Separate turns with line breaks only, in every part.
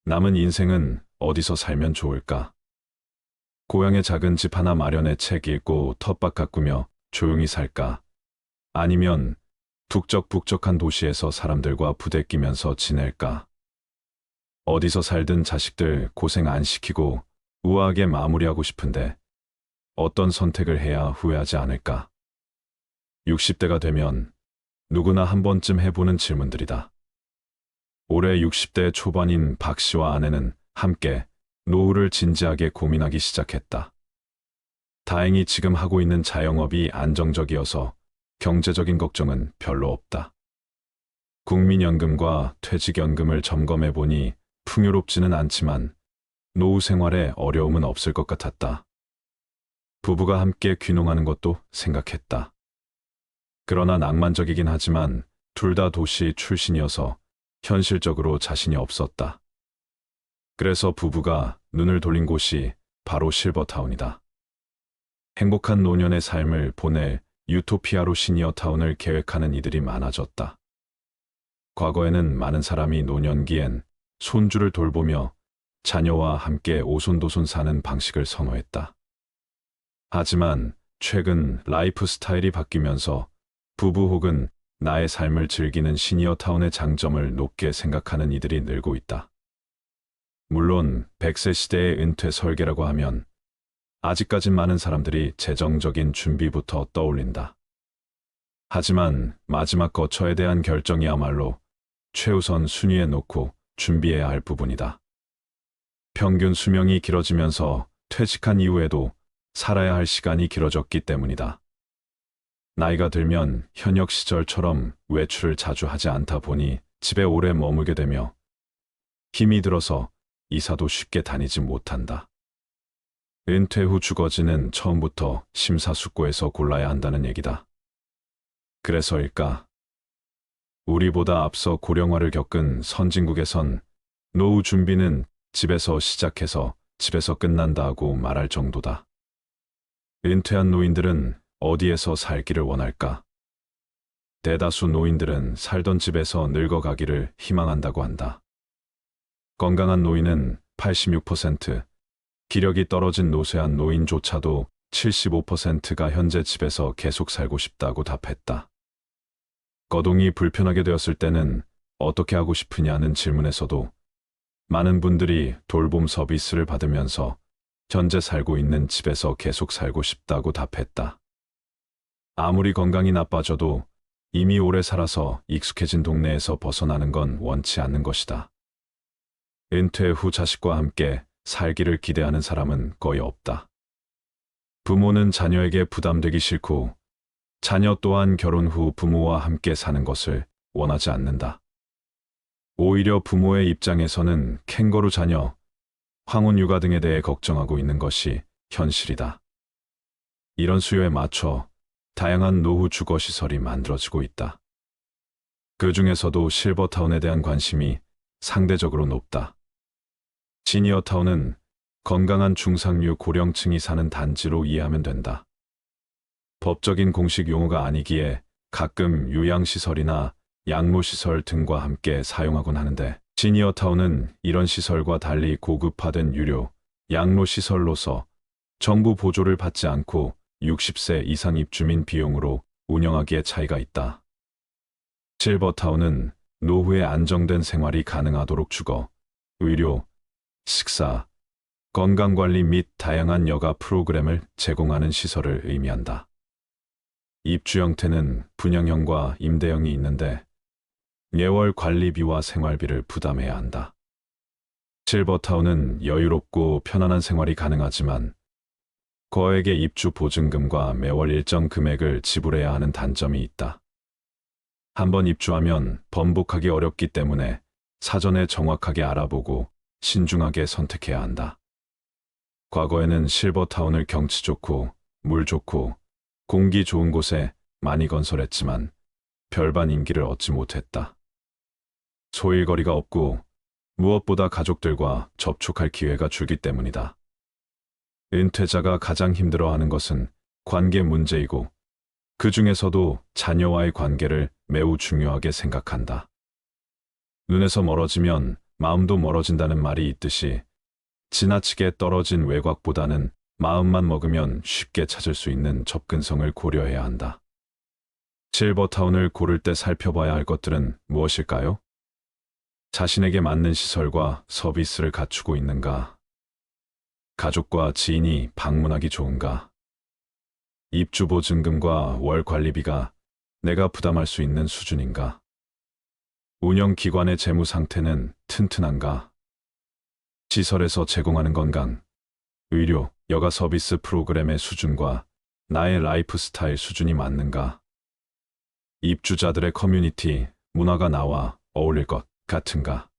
남은 인생은 어디서 살면 좋을까? 고향에 작은 집 하나 마련해 책 읽고 텃밭 가꾸며 조용히 살까? 아니면 북적북적한 도시에서 사람들과 부대끼면서 지낼까? 어디서 살든 자식들 고생 안 시키고 우아하게 마무리하고 싶은데 어떤 선택을 해야 후회하지 않을까? 60대가 되면 누구나 한 번쯤 해보는 질문들이다. 올해 60대 초반인 박 씨와 아내는 함께 노후를 진지하게 고민하기 시작했다. 다행히 지금 하고 있는 자영업이 안정적이어서 경제적인 걱정은 별로 없다. 국민연금과 퇴직연금을 점검해 보니 풍요롭지는 않지만 노후 생활에 어려움은 없을 것 같았다. 부부가 함께 귀농하는 것도 생각했다. 그러나 낭만적이긴 하지만 둘 다 도시 출신이어서 현실적으로 자신이 없었다. 그래서 부부가 눈을 돌린 곳이 바로 실버타운이다. 행복한 노년의 삶을 보낼 유토피아로 시니어타운을 계획하는 이들이 많아졌다. 과거에는 많은 사람이 노년기엔 손주를 돌보며 자녀와 함께 오손도손 사는 방식을 선호했다. 하지만 최근 라이프 스타일이 바뀌면서 부부 혹은 나의 삶을 즐기는 시니어타운의 장점을 높게 생각하는 이들이 늘고 있다. 물론 100세 시대의 은퇴 설계라고 하면 아직까진 많은 사람들이 재정적인 준비부터 떠올린다. 하지만 마지막 거처에 대한 결정이야말로 최우선 순위에 놓고 준비해야 할 부분이다. 평균 수명이 길어지면서 퇴직한 이후에도 살아야 할 시간이 길어졌기 때문이다. 나이가 들면 현역 시절처럼 외출을 자주 하지 않다 보니 집에 오래 머물게 되며 힘이 들어서 이사도 쉽게 다니지 못한다. 은퇴 후 주거지는 처음부터 심사숙고해서 골라야 한다는 얘기다. 그래서일까? 우리보다 앞서 고령화를 겪은 선진국에선 노후 준비는 집에서 시작해서 집에서 끝난다고 말할 정도다. 은퇴한 노인들은 어디에서 살기를 원할까? 대다수 노인들은 살던 집에서 늙어가기를 희망한다고 한다. 건강한 노인은 86%, 기력이 떨어진 노쇠한 노인조차도 75%가 현재 집에서 계속 살고 싶다고 답했다. 거동이 불편하게 되었을 때는 어떻게 하고 싶으냐는 질문에서도 많은 분들이 돌봄 서비스를 받으면서 현재 살고 있는 집에서 계속 살고 싶다고 답했다. 아무리 건강이 나빠져도 이미 오래 살아서 익숙해진 동네에서 벗어나는 건 원치 않는 것이다. 은퇴 후 자식과 함께 살기를 기대하는 사람은 거의 없다. 부모는 자녀에게 부담되기 싫고 자녀 또한 결혼 후 부모와 함께 사는 것을 원하지 않는다. 오히려 부모의 입장에서는 캥거루 자녀, 황혼 육아 등에 대해 걱정하고 있는 것이 현실이다. 이런 수요에 맞춰 다양한 노후 주거 시설이 만들어지고 있다. 그 중에서도 실버타운에 대한 관심이 상대적으로 높다. 시니어타운은 건강한 중상류 고령층이 사는 단지로 이해하면 된다. 법적인 공식 용어가 아니기에 가끔 요양시설이나 양로시설 등과 함께 사용하곤 하는데 시니어타운은 이런 시설과 달리 고급화된 유료 양로시설로서 정부 보조를 받지 않고 60세 이상 입주민 비용으로 운영하기에 차이가 있다. 실버타운은 노후에 안정된 생활이 가능하도록 주거, 의료, 식사, 건강관리 및 다양한 여가 프로그램을 제공하는 시설을 의미한다. 입주 형태는 분양형과 임대형이 있는데 매월 관리비와 생활비를 부담해야 한다. 실버타운은 여유롭고 편안한 생활이 가능하지만 거액의 입주 보증금과 매월 일정 금액을 지불해야 하는 단점이 있다. 한번 입주하면 번복하기 어렵기 때문에 사전에 정확하게 알아보고 신중하게 선택해야 한다. 과거에는 실버타운을 경치 좋고 물 좋고 공기 좋은 곳에 많이 건설했지만 별반 인기를 얻지 못했다. 소일거리가 없고 무엇보다 가족들과 접촉할 기회가 줄기 때문이다. 은퇴자가 가장 힘들어하는 것은 관계 문제이고 그 중에서도 자녀와의 관계를 매우 중요하게 생각한다. 눈에서 멀어지면 마음도 멀어진다는 말이 있듯이 지나치게 떨어진 외곽보다는 마음만 먹으면 쉽게 찾을 수 있는 접근성을 고려해야 한다. 실버타운을 고를 때 살펴봐야 할 것들은 무엇일까요? 자신에게 맞는 시설과 서비스를 갖추고 있는가? 가족과 지인이 방문하기 좋은가? 입주 보증금과 월 관리비가 내가 부담할 수 있는 수준인가? 운영기관의 재무 상태는 튼튼한가? 시설에서 제공하는 건강, 의료, 여가 서비스 프로그램의 수준과 나의 라이프 스타일 수준이 맞는가? 입주자들의 커뮤니티, 문화가 나와 어울릴 것 같은가?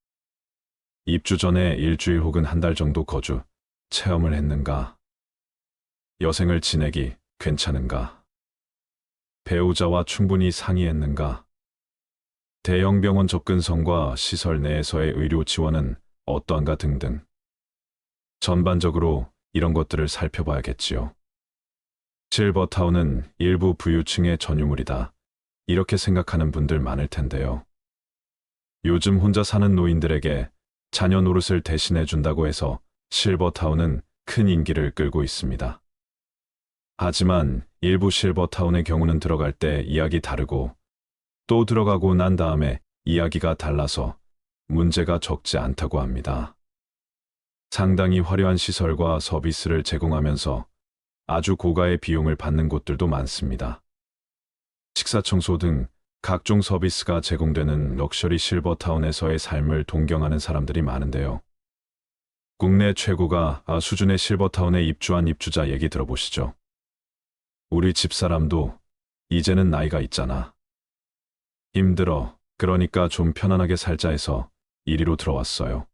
입주 전에 일주일 혹은 한 달 정도 거주, 체험을 했는가? 여생을 지내기 괜찮은가? 배우자와 충분히 상의했는가? 대형 병원 접근성과 시설 내에서의 의료 지원은 어떠한가 등등. 전반적으로 이런 것들을 살펴봐야겠지요. 실버타운은 일부 부유층의 전유물이다. 이렇게 생각하는 분들 많을 텐데요. 요즘 혼자 사는 노인들에게 자녀 노릇을 대신해 준다고 해서 실버타운은 큰 인기를 끌고 있습니다. 하지만 일부 실버타운의 경우는 들어갈 때 이야기 다르고 또 들어가고 난 다음에 이야기가 달라서 문제가 적지 않다고 합니다. 상당히 화려한 시설과 서비스를 제공하면서 아주 고가의 비용을 받는 곳들도 많습니다. 식사 청소 등 각종 서비스가 제공되는 럭셔리 실버타운에서의 삶을 동경하는 사람들이 많은데요. 국내 최고가 수준의 실버타운에 입주한 입주자 얘기 들어보시죠. 우리 집사람도 이제는 나이가 있잖아. 힘들어. 그러니까 좀 편안하게 살자 해서 이리로 들어왔어요.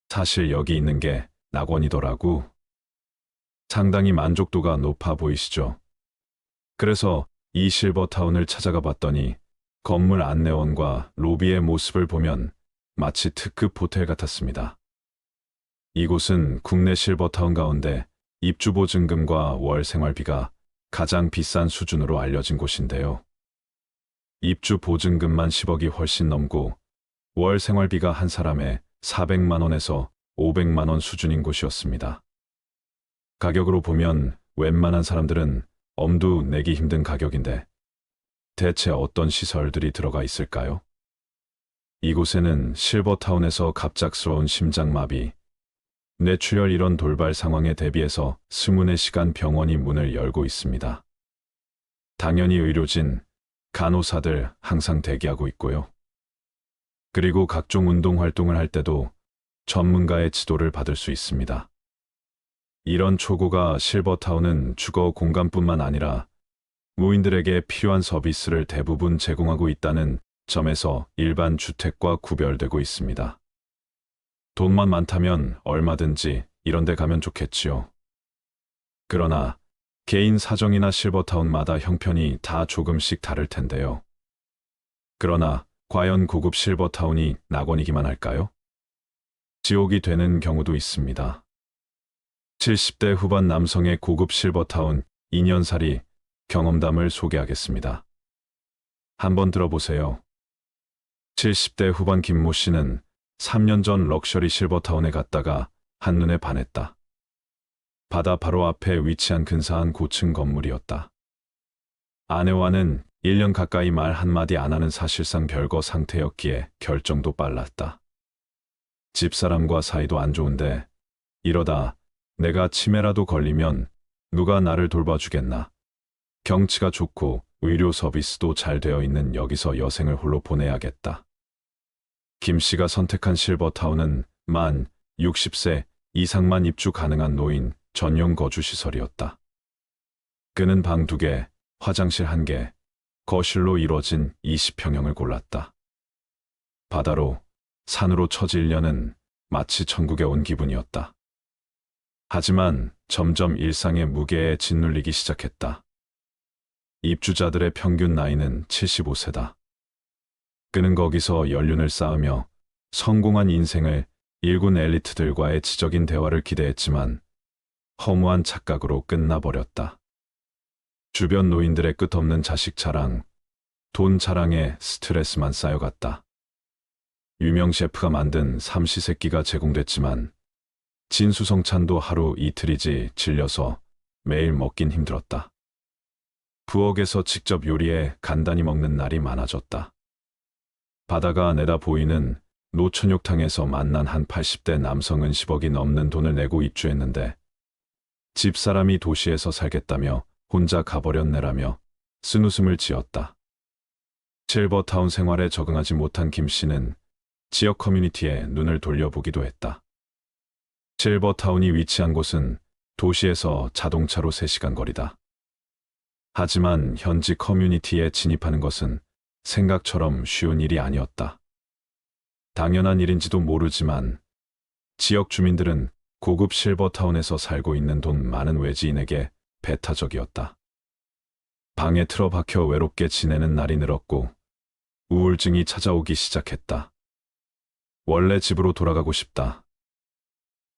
사실 여기 있는 게 낙원이더라고. 상당히 만족도가 높아 보이시죠? 그래서 이 실버타운을 찾아가 봤더니 건물 안내원과 로비의 모습을 보면 마치 특급 호텔 같았습니다. 이곳은 국내 실버타운 가운데 입주 보증금과 월 생활비가 가장 비싼 수준으로 알려진 곳인데요. 입주 보증금만 10억이 훨씬 넘고 월 생활비가 한 사람에 400만 원에서 500만 원 수준인 곳이었습니다. 가격으로 보면 웬만한 사람들은 엄두 내기 힘든 가격인데 대체 어떤 시설들이 들어가 있을까요? 이곳에는 실버타운에서 갑작스러운 심장마비, 뇌출혈 이런 돌발 상황에 대비해서 24시간 병원이 문을 열고 있습니다. 당연히 의료진, 간호사들 항상 대기하고 있고요. 그리고 각종 운동 활동을 할 때도 전문가의 지도를 받을 수 있습니다. 이런 초고가 실버타운은 주거 공간뿐만 아니라 무인들에게 필요한 서비스를 대부분 제공하고 있다는 점에서 일반 주택과 구별되고 있습니다. 돈만 많다면 얼마든지 이런 데 가면 좋겠지요. 그러나 개인 사정이나 실버타운마다 형편이 다 조금씩 다를 텐데요. 그러나 과연 고급 실버타운이 낙원이기만 할까요? 지옥이 되는 경우도 있습니다. 70대 후반 남성의 고급 실버타운 2년살이 경험담을 소개하겠습니다. 한번 들어보세요. 70대 후반 김모 씨는 3년 전 럭셔리 실버타운에 갔다가 한눈에 반했다. 바다 바로 앞에 위치한 근사한 고층 건물이었다. 아내와는 1년 가까이 말 한마디 안 하는 사실상 별거 상태였기에 결정도 빨랐다. 집사람과 사이도 안 좋은데 이러다 내가 치매라도 걸리면 누가 나를 돌봐주겠나. 경치가 좋고 의료 서비스도 잘 되어 있는 여기서 여생을 홀로 보내야겠다. 김 씨가 선택한 실버타운은 만 60세 이상만 입주 가능한 노인 전용 거주시설이었다. 그는 방 2개, 화장실 1개, 거실로 이루어진 20평형을 골랐다. 바다로, 산으로 처질려는 마치 천국에 온 기분이었다. 하지만 점점 일상의 무게에 짓눌리기 시작했다. 입주자들의 평균 나이는 75세다. 그는 거기서 연륜을 쌓으며 성공한 인생을 일군 엘리트들과의 지적인 대화를 기대했지만 허무한 착각으로 끝나버렸다. 주변 노인들의 끝없는 자식 자랑, 돈 자랑에 스트레스만 쌓여갔다. 유명 셰프가 만든 삼시세끼가 제공됐지만 진수성찬도 하루 이틀이지 질려서 매일 먹긴 힘들었다. 부엌에서 직접 요리해 간단히 먹는 날이 많아졌다. 바다가 내다 보이는 노천욕탕에서 만난 한 80대 남성은 10억이 넘는 돈을 내고 입주했는데 집사람이 도시에서 살겠다며 혼자 가버렸네라며 쓴웃음을 지었다. 실버타운 생활에 적응하지 못한 김 씨는 지역 커뮤니티에 눈을 돌려보기도 했다. 실버타운이 위치한 곳은 도시에서 자동차로 3시간 거리다. 하지만 현지 커뮤니티에 진입하는 것은 생각처럼 쉬운 일이 아니었다. 당연한 일인지도 모르지만 지역 주민들은 고급 실버타운에서 살고 있는 돈 많은 외지인에게 배타적이었다. 방에 틀어박혀 외롭게 지내는 날이 늘었고 우울증이 찾아오기 시작했다. 원래 집으로 돌아가고 싶다.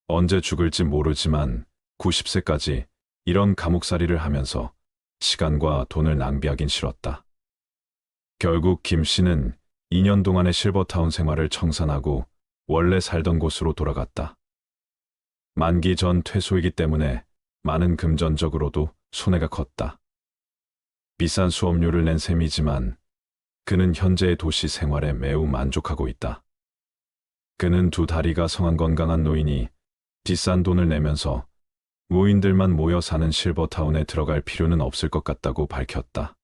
언제 죽을지 모르지만 90세까지 이런 감옥살이를 하면서 시간과 돈을 낭비하긴 싫었다. 결국 김 씨는 2년 동안의 실버타운 생활을 청산하고 원래 살던 곳으로 돌아갔다. 만기 전 퇴소이기 때문에 많은 금전적으로도 손해가 컸다. 비싼 수업료를 낸 셈이지만 그는 현재의 도시 생활에 매우 만족하고 있다. 그는 2다리가 성한 건강한 노인이 비싼 돈을 내면서 노인들만 모여 사는 실버타운에 들어갈 필요는 없을 것 같다고 밝혔다.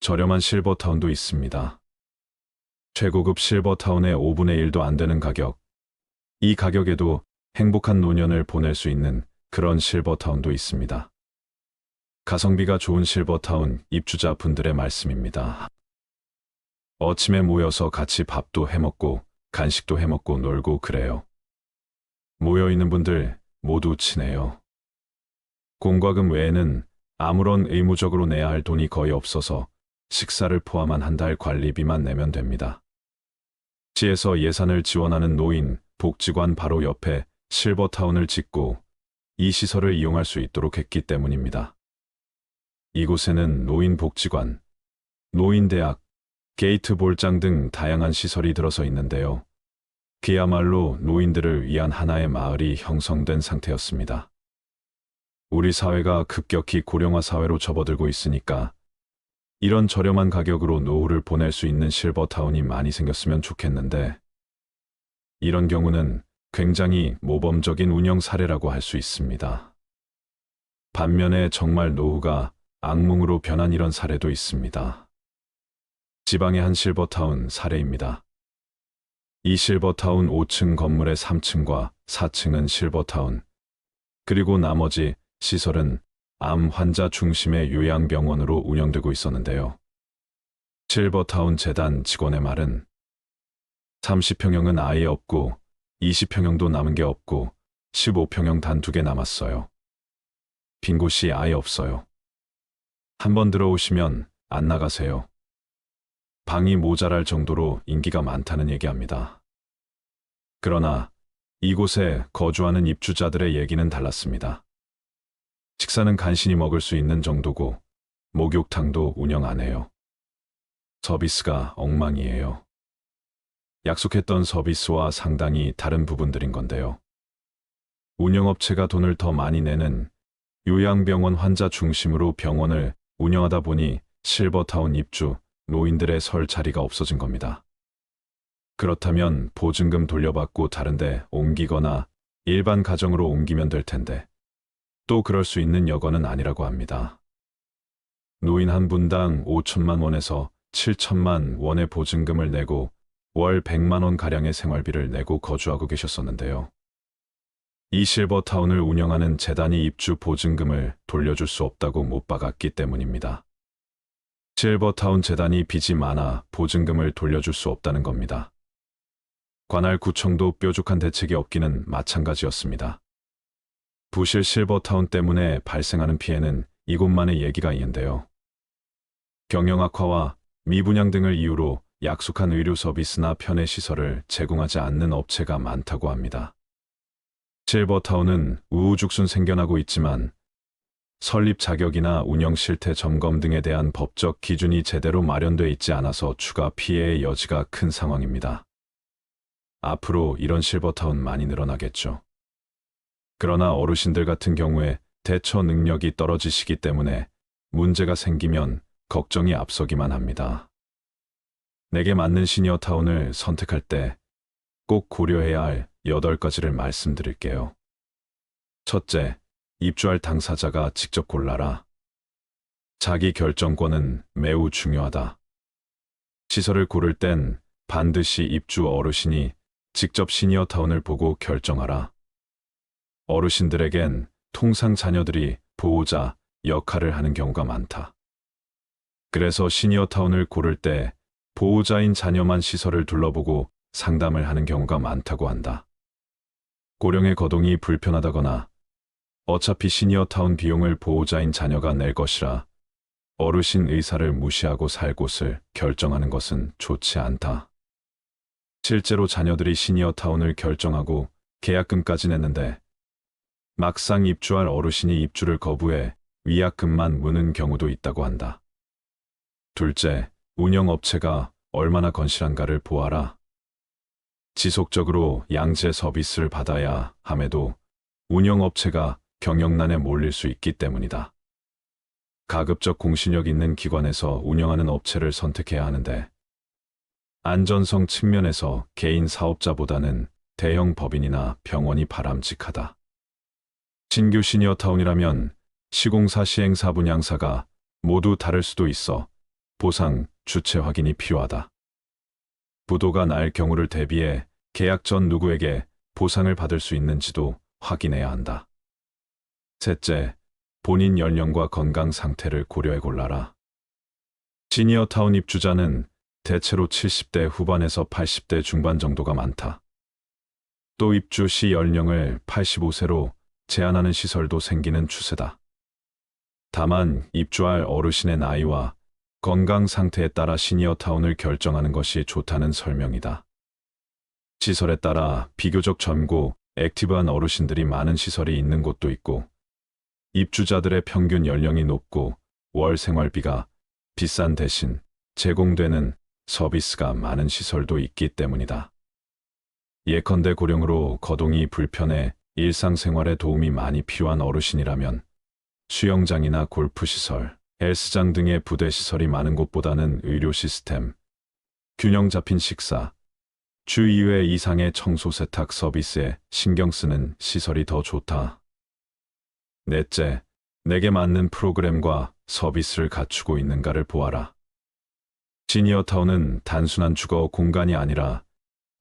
저렴한 실버타운도 있습니다. 최고급 실버타운의 5분의 1도 안 되는 가격. 이 가격에도 행복한 노년을 보낼 수 있는 그런 실버타운도 있습니다. 가성비가 좋은 실버타운 입주자분들의 말씀입니다. 아침에 모여서 같이 밥도 해먹고 간식도 해먹고 놀고 그래요. 모여있는 분들 모두 친해요. 공과금 외에는 아무런 의무적으로 내야 할 돈이 거의 없어서 식사를 포함한 한 달 관리비만 내면 됩니다. 시에서 예산을 지원하는 노인 복지관 바로 옆에 실버타운을 짓고 이 시설을 이용할 수 있도록 했기 때문입니다. 이곳에는 노인복지관, 노인대학, 게이트볼장 등 다양한 시설이 들어서 있는데요. 그야말로 노인들을 위한 하나의 마을이 형성된 상태였습니다. 우리 사회가 급격히 고령화 사회로 접어들고 있으니까 이런 저렴한 가격으로 노후를 보낼 수 있는 실버타운이 많이 생겼으면 좋겠는데 이런 경우는 굉장히 모범적인 운영 사례라고 할 수 있습니다. 반면에 정말 노후가 악몽으로 변한 이런 사례도 있습니다. 지방의 한 실버타운 사례입니다. 이 실버타운 5층 건물의 3층과 4층은 실버타운, 그리고 나머지 시설은 암 환자 중심의 요양병원으로 운영되고 있었는데요. 실버타운 재단 직원의 말은 30평형은 아예 없고 20평형도 남은 게 없고 15평형 단 2개 남았어요. 빈 곳이 아예 없어요. 한번 들어오시면 안 나가세요. 방이 모자랄 정도로 인기가 많다는 얘기합니다. 그러나 이곳에 거주하는 입주자들의 얘기는 달랐습니다. 식사는 간신히 먹을 수 있는 정도고 목욕탕도 운영 안 해요. 서비스가 엉망이에요. 약속했던 서비스와 상당히 다른 부분들인 건데요. 운영업체가 돈을 더 많이 내는 요양병원 환자 중심으로 병원을 운영하다 보니 실버타운 입주 노인들의 설 자리가 없어진 겁니다. 그렇다면 보증금 돌려받고 다른데 옮기거나 일반 가정으로 옮기면 될 텐데 또 그럴 수 있는 여건은 아니라고 합니다. 노인 한 분당 5천만 원에서 7천만 원의 보증금을 내고 월 100만 원 가량의 생활비를 내고 거주하고 계셨었는데요. 이 실버타운을 운영하는 재단이 입주 보증금을 돌려줄 수 없다고 못 박았기 때문입니다. 실버타운 재단이 빚이 많아 보증금을 돌려줄 수 없다는 겁니다. 관할 구청도 뾰족한 대책이 없기는 마찬가지였습니다. 부실 실버타운 때문에 발생하는 피해는 이곳만의 얘기가 있는데요. 경영 악화와 미분양 등을 이유로 약속한 의료 서비스나 편의 시설을 제공하지 않는 업체가 많다고 합니다. 실버타운은 우후죽순 생겨나고 있지만 설립 자격이나 운영 실태 점검 등에 대한 법적 기준이 제대로 마련돼 있지 않아서 추가 피해의 여지가 큰 상황입니다. 앞으로 이런 실버타운 많이 늘어나겠죠. 그러나 어르신들 같은 경우에 대처 능력이 떨어지시기 때문에 문제가 생기면 걱정이 앞서기만 합니다. 내게 맞는 시니어타운을 선택할 때 꼭 고려해야 할 8가지를 말씀드릴게요. 첫째, 입주할 당사자가 직접 골라라. 자기 결정권은 매우 중요하다. 시설을 고를 땐 반드시 입주 어르신이 직접 시니어타운을 보고 결정하라. 어르신들에겐 통상 자녀들이 보호자 역할을 하는 경우가 많다. 그래서 시니어타운을 고를 때 보호자인 자녀만 시설을 둘러보고 상담을 하는 경우가 많다고 한다. 고령의 거동이 불편하다거나 어차피 시니어타운 비용을 보호자인 자녀가 낼 것이라 어르신 의사를 무시하고 살 곳을 결정하는 것은 좋지 않다. 실제로 자녀들이 시니어타운을 결정하고 계약금까지 냈는데 막상 입주할 어르신이 입주를 거부해 위약금만 무는 경우도 있다고 한다. 둘째, 운영업체가 얼마나 건실한가를 보아라. 지속적으로 양재 서비스를 받아야 함에도 운영업체가 경영난에 몰릴 수 있기 때문이다. 가급적 공신력 있는 기관에서 운영하는 업체를 선택해야 하는데 안전성 측면에서 개인 사업자보다는 대형 법인이나 병원이 바람직하다. 신규 시니어타운이라면 시공사 시행사 분양사가 모두 다를 수도 있어 보상, 주체 확인이 필요하다. 부도가 날 경우를 대비해 계약 전 누구에게 보상을 받을 수 있는지도 확인해야 한다. 셋째, 본인 연령과 건강 상태를 고려해 골라라. 시니어타운 입주자는 대체로 70대 후반에서 80대 중반 정도가 많다. 또 입주 시 연령을 85세로 제한하는 시설도 생기는 추세다. 다만 입주할 어르신의 나이와 건강 상태에 따라 시니어타운을 결정하는 것이 좋다는 설명이다. 시설에 따라 비교적 젊고 액티브한 어르신들이 많은 시설이 있는 곳도 있고 입주자들의 평균 연령이 높고 월 생활비가 비싼 대신 제공되는 서비스가 많은 시설도 있기 때문이다. 예컨대 고령으로 거동이 불편해 일상생활에 도움이 많이 필요한 어르신이라면 수영장이나 골프시설, 헬스장 등의 부대시설이 많은 곳보다는 의료 시스템, 균형 잡힌 식사, 주 2회 이상의 청소 세탁 서비스에 신경 쓰는 시설이 더 좋다. 넷째, 내게 맞는 프로그램과 서비스를 갖추고 있는가를 보아라. 시니어타운은 단순한 주거 공간이 아니라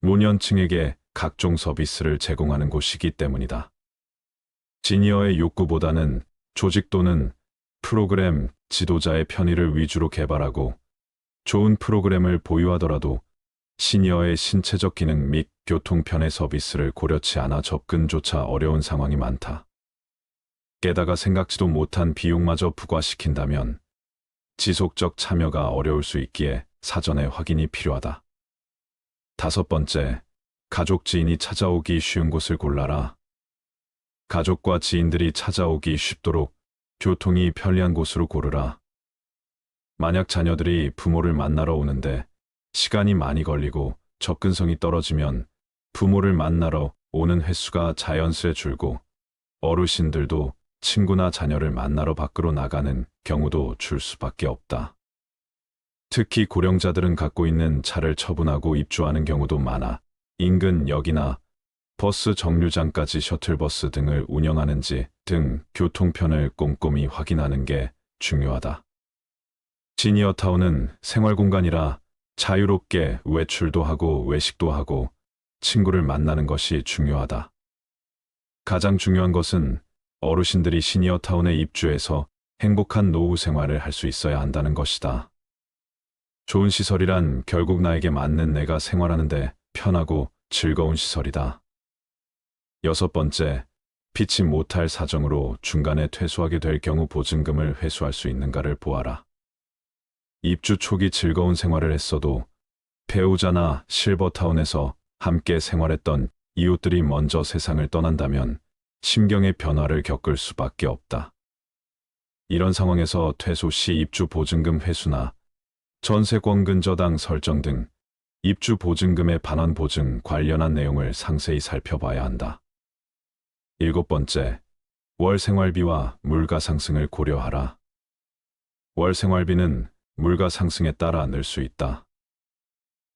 노년층에게 각종 서비스를 제공하는 곳이기 때문이다. 시니어의 욕구보다는 조직 또는 프로그램 지도자의 편의를 위주로 개발하고 좋은 프로그램을 보유하더라도 시니어의 신체적 기능 및 교통편의 서비스를 고려치 않아 접근조차 어려운 상황이 많다. 게다가 생각지도 못한 비용마저 부과시킨다면 지속적 참여가 어려울 수 있기에 사전에 확인이 필요하다. 다섯 번째, 가족 지인이 찾아오기 쉬운 곳을 골라라. 가족과 지인들이 찾아오기 쉽도록 교통이 편리한 곳으로 고르라. 만약 자녀들이 부모를 만나러 오는데 시간이 많이 걸리고 접근성이 떨어지면 부모를 만나러 오는 횟수가 자연스레 줄고 어르신들도 친구나 자녀를 만나러 밖으로 나가는 경우도 줄 수밖에 없다. 특히 고령자들은 갖고 있는 차를 처분하고 입주하는 경우도 많아 인근 역이나 버스 정류장까지 셔틀버스 등을 운영하는지 등 교통편을 꼼꼼히 확인하는 게 중요하다. 시니어타운은 생활공간이라 자유롭게 외출도 하고 외식도 하고 친구를 만나는 것이 중요하다. 가장 중요한 것은 어르신들이 시니어타운에 입주해서 행복한 노후 생활을 할 수 있어야 한다는 것이다. 좋은 시설이란 결국 나에게 맞는 내가 생활하는데 편하고 즐거운 시설이다. 여섯 번째, 피치 못할 사정으로 중간에 퇴소하게 될 경우 보증금을 회수할 수 있는가를 보아라. 입주 초기 즐거운 생활을 했어도 배우자나 실버타운에서 함께 생활했던 이웃들이 먼저 세상을 떠난다면 심경의 변화를 겪을 수밖에 없다. 이런 상황에서 퇴소 시 입주 보증금 회수나 전세권 근저당 설정 등 입주 보증금의 반환 보증 관련한 내용을 상세히 살펴봐야 한다. 7번째, 월 생활비와 물가 상승을 고려하라. 월 생활비는 물가 상승에 따라 늘 수 있다.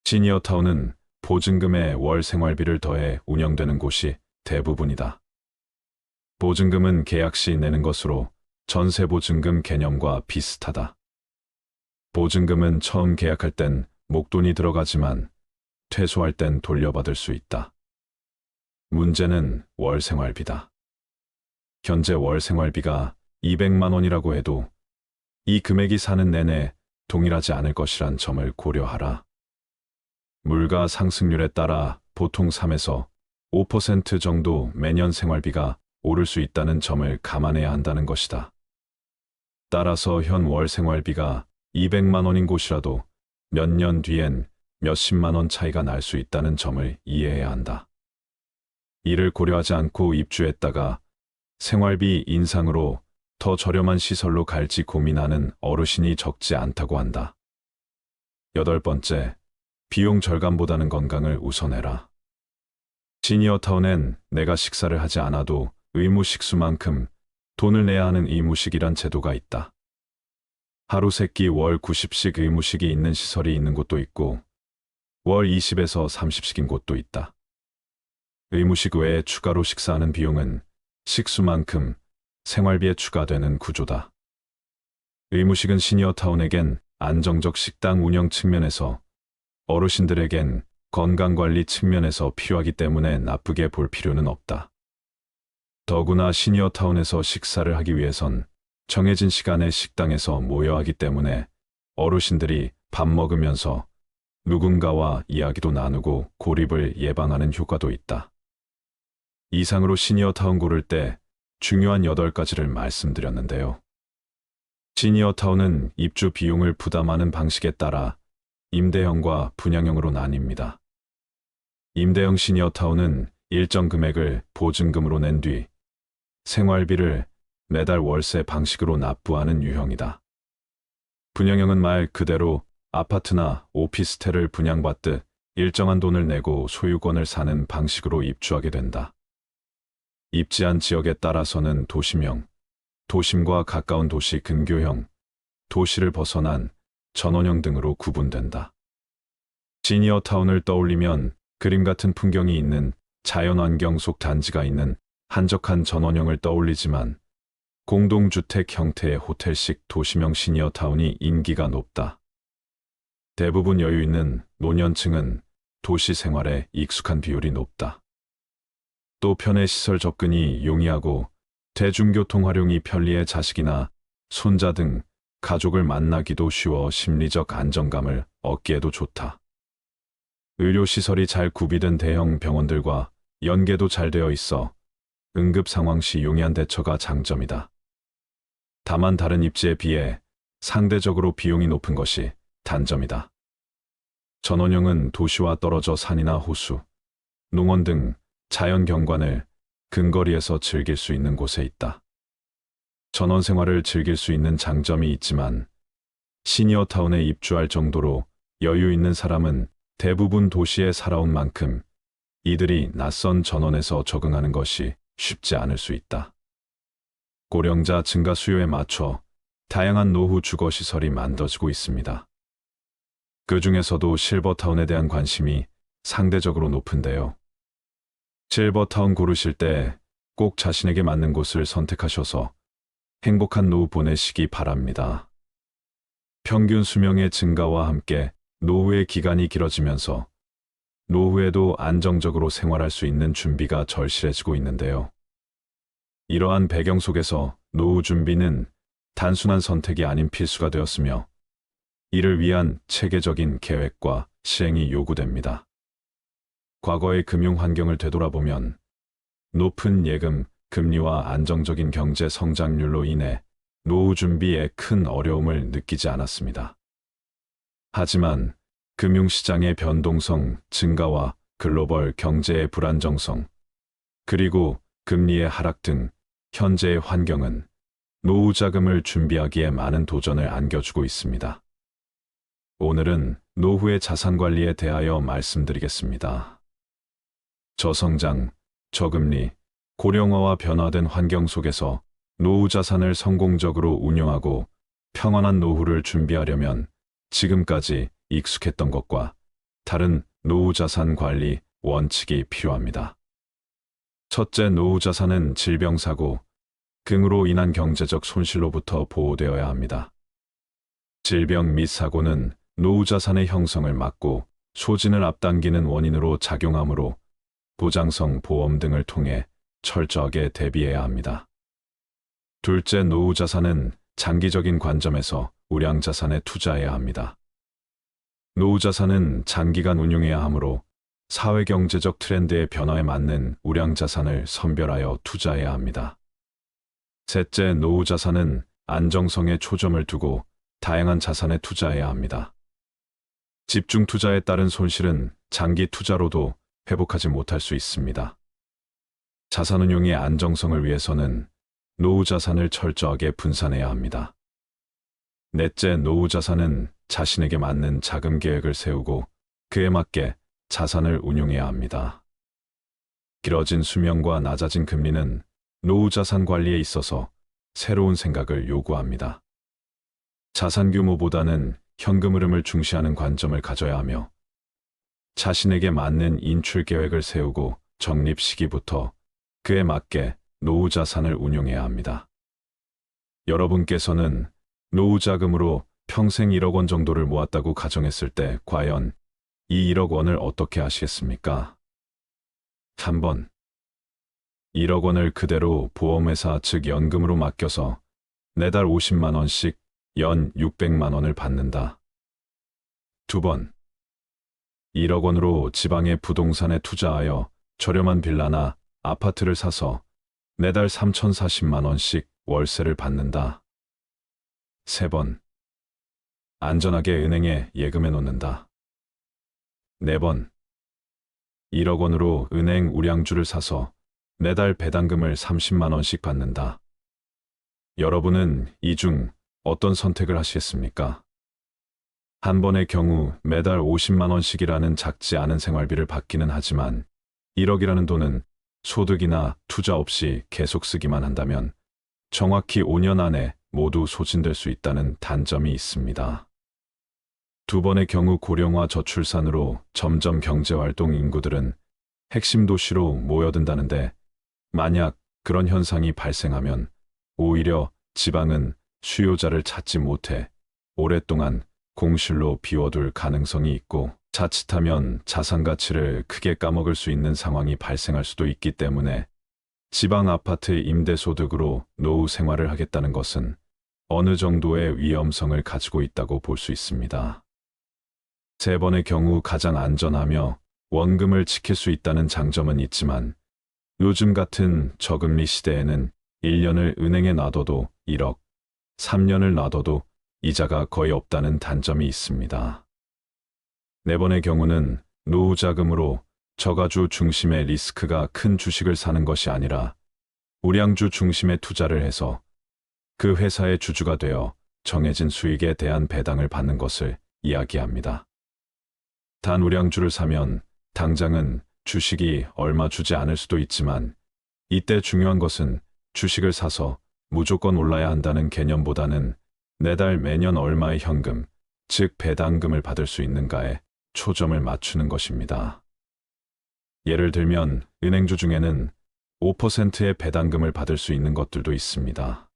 시니어타운은 보증금에 월 생활비를 더해 운영되는 곳이 대부분이다. 보증금은 계약 시 내는 것으로 전세보증금 개념과 비슷하다. 보증금은 처음 계약할 땐 목돈이 들어가지만 퇴소할 땐 돌려받을 수 있다. 문제는 월 생활비다. 현재 월 생활비가 200만 원이라고 해도 이 금액이 사는 내내 동일하지 않을 것이란 점을 고려하라. 물가 상승률에 따라 보통 3에서 5% 정도 매년 생활비가 오를 수 있다는 점을 감안해야 한다는 것이다. 따라서 현 월 생활비가 200만 원인 곳이라도 몇 년 뒤엔 몇십만 원 차이가 날 수 있다는 점을 이해해야 한다. 이를 고려하지 않고 입주했다가 생활비 인상으로 더 저렴한 시설로 갈지 고민하는 어르신이 적지 않다고 한다. 8번째, 비용 절감보다는 건강을 우선해라. 시니어타운엔 내가 식사를 하지 않아도 의무 식수만큼 돈을 내야 하는 의무식이란 제도가 있다. 하루 3끼 월 90씩 의무식이 있는 시설이 있는 곳도 있고 월 20에서 30식인 곳도 있다. 의무식 외에 추가로 식사하는 비용은 식수만큼 생활비에 추가되는 구조다. 의무식은 시니어타운에겐 안정적 식당 운영 측면에서 어르신들에겐 건강관리 측면에서 필요하기 때문에 나쁘게 볼 필요는 없다. 더구나 시니어타운에서 식사를 하기 위해선 정해진 시간에 식당에서 모여야 하기 때문에 어르신들이 밥 먹으면서 누군가와 이야기도 나누고 고립을 예방하는 효과도 있다. 이상으로 시니어타운 고를 때 중요한 8가지를 말씀드렸는데요. 시니어타운은 입주 비용을 부담하는 방식에 따라 임대형과 분양형으로 나뉩니다. 임대형 시니어타운은 일정 금액을 보증금으로 낸 뒤 생활비를 매달 월세 방식으로 납부하는 유형이다. 분양형은 말 그대로 아파트나 오피스텔을 분양받듯 일정한 돈을 내고 소유권을 사는 방식으로 입주하게 된다. 입지한 지역에 따라서는 도심형, 도심과 가까운 도시 근교형, 도시를 벗어난 전원형 등으로 구분된다. 시니어타운을 떠올리면 그림 같은 풍경이 있는 자연환경 속 단지가 있는 한적한 전원형을 떠올리지만 공동주택 형태의 호텔식 도심형 시니어타운이 인기가 높다. 대부분 여유 있는 노년층은 도시 생활에 익숙한 비율이 높다. 또 편의시설 접근이 용이하고 대중교통 활용이 편리해 자식이나 손자 등 가족을 만나기도 쉬워 심리적 안정감을 얻기에도 좋다. 의료시설이 잘 구비된 대형 병원들과 연계도 잘 되어 있어 응급 상황 시 용이한 대처가 장점이다. 다만 다른 입지에 비해 상대적으로 비용이 높은 것이 단점이다. 전원형은 도시와 떨어져 산이나 호수, 농원 등 자연 경관을 근거리에서 즐길 수 있는 곳에 있다. 전원 생활을 즐길 수 있는 장점이 있지만 시니어타운에 입주할 정도로 여유 있는 사람은 대부분 도시에 살아온 만큼 이들이 낯선 전원에서 적응하는 것이 쉽지 않을 수 있다. 고령자 증가 수요에 맞춰 다양한 노후 주거시설이 만들어지고 있습니다. 그 중에서도 실버타운에 대한 관심이 상대적으로 높은데요. 실버타운 고르실 때 꼭 자신에게 맞는 곳을 선택하셔서 행복한 노후 보내시기 바랍니다. 평균 수명의 증가와 함께 노후의 기간이 길어지면서 노후에도 안정적으로 생활할 수 있는 준비가 절실해지고 있는데요. 이러한 배경 속에서 노후 준비는 단순한 선택이 아닌 필수가 되었으며 이를 위한 체계적인 계획과 시행이 요구됩니다. 과거의 금융 환경을 되돌아보면 높은 예금, 금리와 안정적인 경제 성장률로 인해 노후 준비에 큰 어려움을 느끼지 않았습니다. 하지만 금융시장의 변동성 증가와 글로벌 경제의 불안정성, 그리고 금리의 하락 등 현재의 환경은 노후 자금을 준비하기에 많은 도전을 안겨주고 있습니다. 오늘은 노후의 자산 관리에 대하여 말씀드리겠습니다. 저성장, 저금리, 고령화와 변화된 환경 속에서 노후 자산을 성공적으로 운용하고 평안한 노후를 준비하려면 지금까지 익숙했던 것과 다른 노후 자산 관리 원칙이 필요합니다. 첫째, 노후 자산은 질병사고, 긍으로 인한 경제적 손실로부터 보호되어야 합니다. 질병 및 사고는 노후 자산의 형성을 막고 소진을 앞당기는 원인으로 작용하므로 보장성 보험 등을 통해 철저하게 대비해야 합니다. 둘째, 노후 자산은 장기적인 관점에서 우량 자산에 투자해야 합니다. 노후 자산은 장기간 운용해야 하므로 사회경제적 트렌드의 변화에 맞는 우량 자산을 선별하여 투자해야 합니다. 셋째, 노후 자산은 안정성에 초점을 두고 다양한 자산에 투자해야 합니다. 집중 투자에 따른 손실은 장기 투자로도 회복하지 못할 수 있습니다. 자산 운용의 안정성을 위해서는 노후 자산을 철저하게 분산해야 합니다. 넷째, 노후 자산은 자신에게 맞는 자금 계획을 세우고 그에 맞게 자산을 운용해야 합니다. 길어진 수명과 낮아진 금리는 노후 자산 관리에 있어서 새로운 생각을 요구합니다. 자산 규모보다는 현금 흐름을 중시하는 관점을 가져야 하며 자신에게 맞는 인출 계획을 세우고 적립 시기부터 그에 맞게 노후 자산을 운용해야 합니다. 여러분께서는 노후 자금으로 평생 1억 원 정도를 모았다고 가정했을 때 과연 이 1억 원을 어떻게 하시겠습니까? 3번. 1억 원을 그대로 보험회사 즉 연금으로 맡겨서 매달 50만 원씩 연 600만 원을 받는다. 2번. 1억 원으로 지방의 부동산에 투자하여 저렴한 빌라나 아파트를 사서 매달 3,040만 원씩 월세를 받는다. 3번. 안전하게 은행에 예금해 놓는다. 4번. 1억 원으로 은행 우량주를 사서 매달 배당금을 30만 원씩 받는다. 여러분은 이 중 어떤 선택을 하시겠습니까? 한 번의 경우 매달 50만 원씩이라는 작지 않은 생활비를 받기는 하지만 1억이라는 돈은 소득이나 투자 없이 계속 쓰기만 한다면 정확히 5년 안에 모두 소진될 수 있다는 단점이 있습니다. 두 번의 경우 고령화 저출산으로 점점 경제활동 인구들은 핵심 도시로 모여든다는데 만약 그런 현상이 발생하면 오히려 지방은 수요자를 찾지 못해 오랫동안 공실로 비워둘 가능성이 있고 자칫하면 자산 가치를 크게 까먹을 수 있는 상황이 발생할 수도 있기 때문에 지방 아파트 임대소득으로 노후 생활을 하겠다는 것은 어느 정도의 위험성을 가지고 있다고 볼 수 있습니다. 세 번의 경우 가장 안전하며 원금을 지킬 수 있다는 장점은 있지만 요즘 같은 저금리 시대에는 1년을 은행에 놔둬도 1억, 3년을 놔둬도 이자가 거의 없다는 단점이 있습니다. 네 번의 경우는 노후 자금으로 저가주 중심의 리스크가 큰 주식을 사는 것이 아니라 우량주 중심의 투자를 해서 그 회사의 주주가 되어 정해진 수익에 대한 배당을 받는 것을 이야기합니다. 단 우량주를 사면 당장은 주식이 얼마 주지 않을 수도 있지만 이때 중요한 것은 주식을 사서 무조건 올라야 한다는 개념보다는 매달 매년 얼마의 현금, 즉 배당금을 받을 수 있는가에 초점을 맞추는 것입니다. 예를 들면 은행주 중에는 5%의 배당금을 받을 수 있는 것들도 있습니다.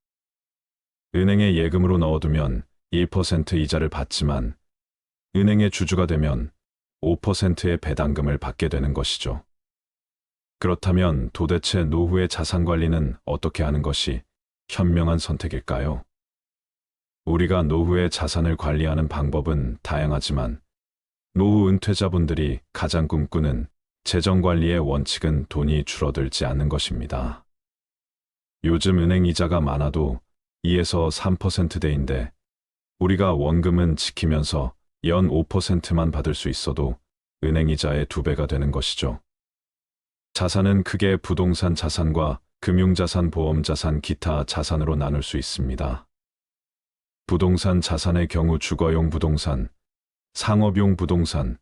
은행에 예금으로 넣어두면 1% 이자를 받지만 은행의 주주가 되면 5%의 배당금을 받게 되는 것이죠. 그렇다면 도대체 노후의 자산 관리는 어떻게 하는 것이 현명한 선택일까요? 우리가 노후의 자산을 관리하는 방법은 다양하지만 노후 은퇴자분들이 가장 꿈꾸는 재정관리의 원칙은 돈이 줄어들지 않는 것입니다. 요즘 은행 이자가 많아도 2에서 3%대인데 우리가 원금은 지키면서 연 5%만 받을 수 있어도 은행 이자의 2배가 되는 것이죠. 자산은 크게 부동산 자산과 금융자산, 보험자산, 기타 자산으로 나눌 수 있습니다. 부동산 자산의 경우 주거용 부동산, 상업용 부동산,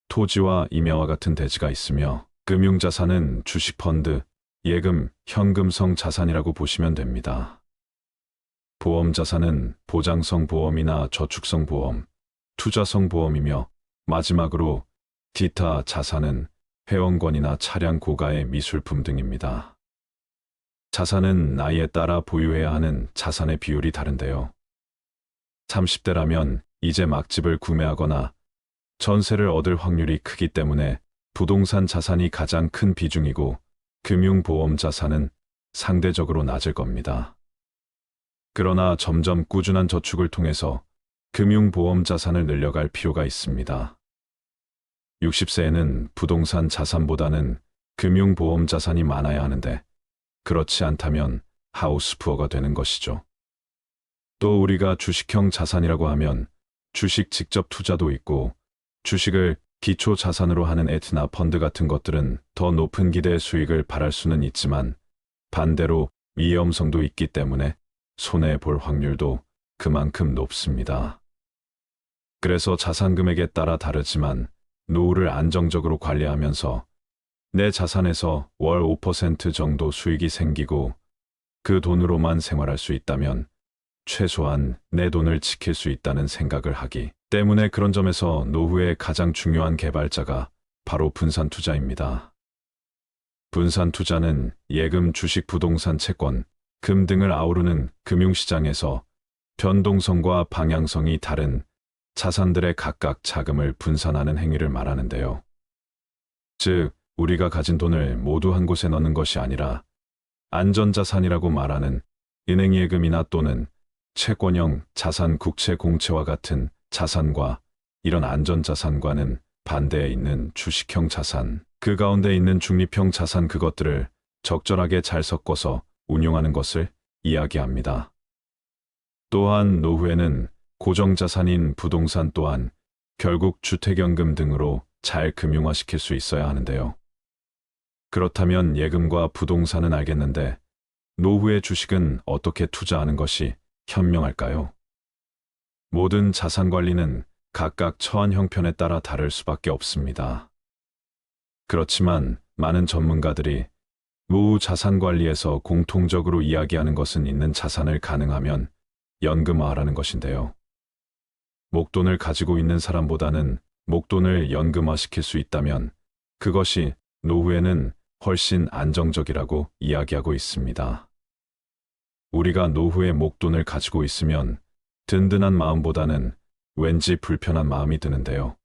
토지와 임야와 같은 대지가 있으며 금융자산은 주식펀드, 예금, 현금성 자산이라고 보시면 됩니다. 보험자산은 보장성 보험이나 저축성 보험, 투자성 보험이며 마지막으로 기타 자산은 회원권이나 차량 고가의 미술품 등입니다. 자산은 나이에 따라 보유해야 하는 자산의 비율이 다른데요. 30대라면 이제 막 집을 구매하거나 전세를 얻을 확률이 크기 때문에 부동산 자산이 가장 큰 비중이고 금융보험 자산은 상대적으로 낮을 겁니다. 그러나 점점 꾸준한 저축을 통해서 금융보험 자산을 늘려갈 필요가 있습니다. 60세에는 부동산 자산보다는 금융보험 자산이 많아야 하는데 그렇지 않다면 하우스푸어가 되는 것이죠. 또 우리가 주식형 자산이라고 하면 주식 직접 투자도 있고 주식을 기초 자산으로 하는 에트나 펀드 같은 것들은 더 높은 기대의 수익을 바랄 수는 있지만 반대로 위험성도 있기 때문에 손해볼 확률도 그만큼 높습니다. 그래서 자산 금액에 따라 다르지만 노후를 안정적으로 관리하면서 내 자산에서 월 5% 정도 수익이 생기고 그 돈으로만 생활할 수 있다면 최소한 내 돈을 지킬 수 있다는 생각을 하기 때문에 그런 점에서 노후의 가장 중요한 개발자가 바로 분산 투자입니다. 분산 투자는 예금, 주식, 부동산, 채권, 금 등을 아우르는 금융시장에서 변동성과 방향성이 다른 자산들의 각각 자금을 분산하는 행위를 말하는데요. 즉, 우리가 가진 돈을 모두 한 곳에 넣는 것이 아니라 안전자산이라고 말하는 은행예금이나 또는 채권형 자산, 국채, 공채와 같은 자산과 이런 안전자산과는 반대에 있는 주식형 자산, 그 가운데 있는 중립형 자산, 그것들을 적절하게 잘 섞어서 운용하는 것을 이야기합니다. 또한 노후에는 고정자산인 부동산 또한 결국 주택연금 등으로 잘 금융화시킬 수 있어야 하는데요. 그렇다면 예금과 부동산은 알겠는데 노후의 주식은 어떻게 투자하는 것이 현명할까요? 모든 자산 관리는 각각 처한 형편에 따라 다를 수밖에 없습니다. 그렇지만 많은 전문가들이 노후 자산 관리에서 공통적으로 이야기하는 것은 있는 자산을 가능하면 연금화하라는 것인데요. 목돈을 가지고 있는 사람보다는 목돈을 연금화시킬 수 있다면 그것이 노후에는 훨씬 안정적이라고 이야기하고 있습니다. 우리가 노후에 목돈을 가지고 있으면 든든한 마음보다는 왠지 불편한 마음이 드는데요.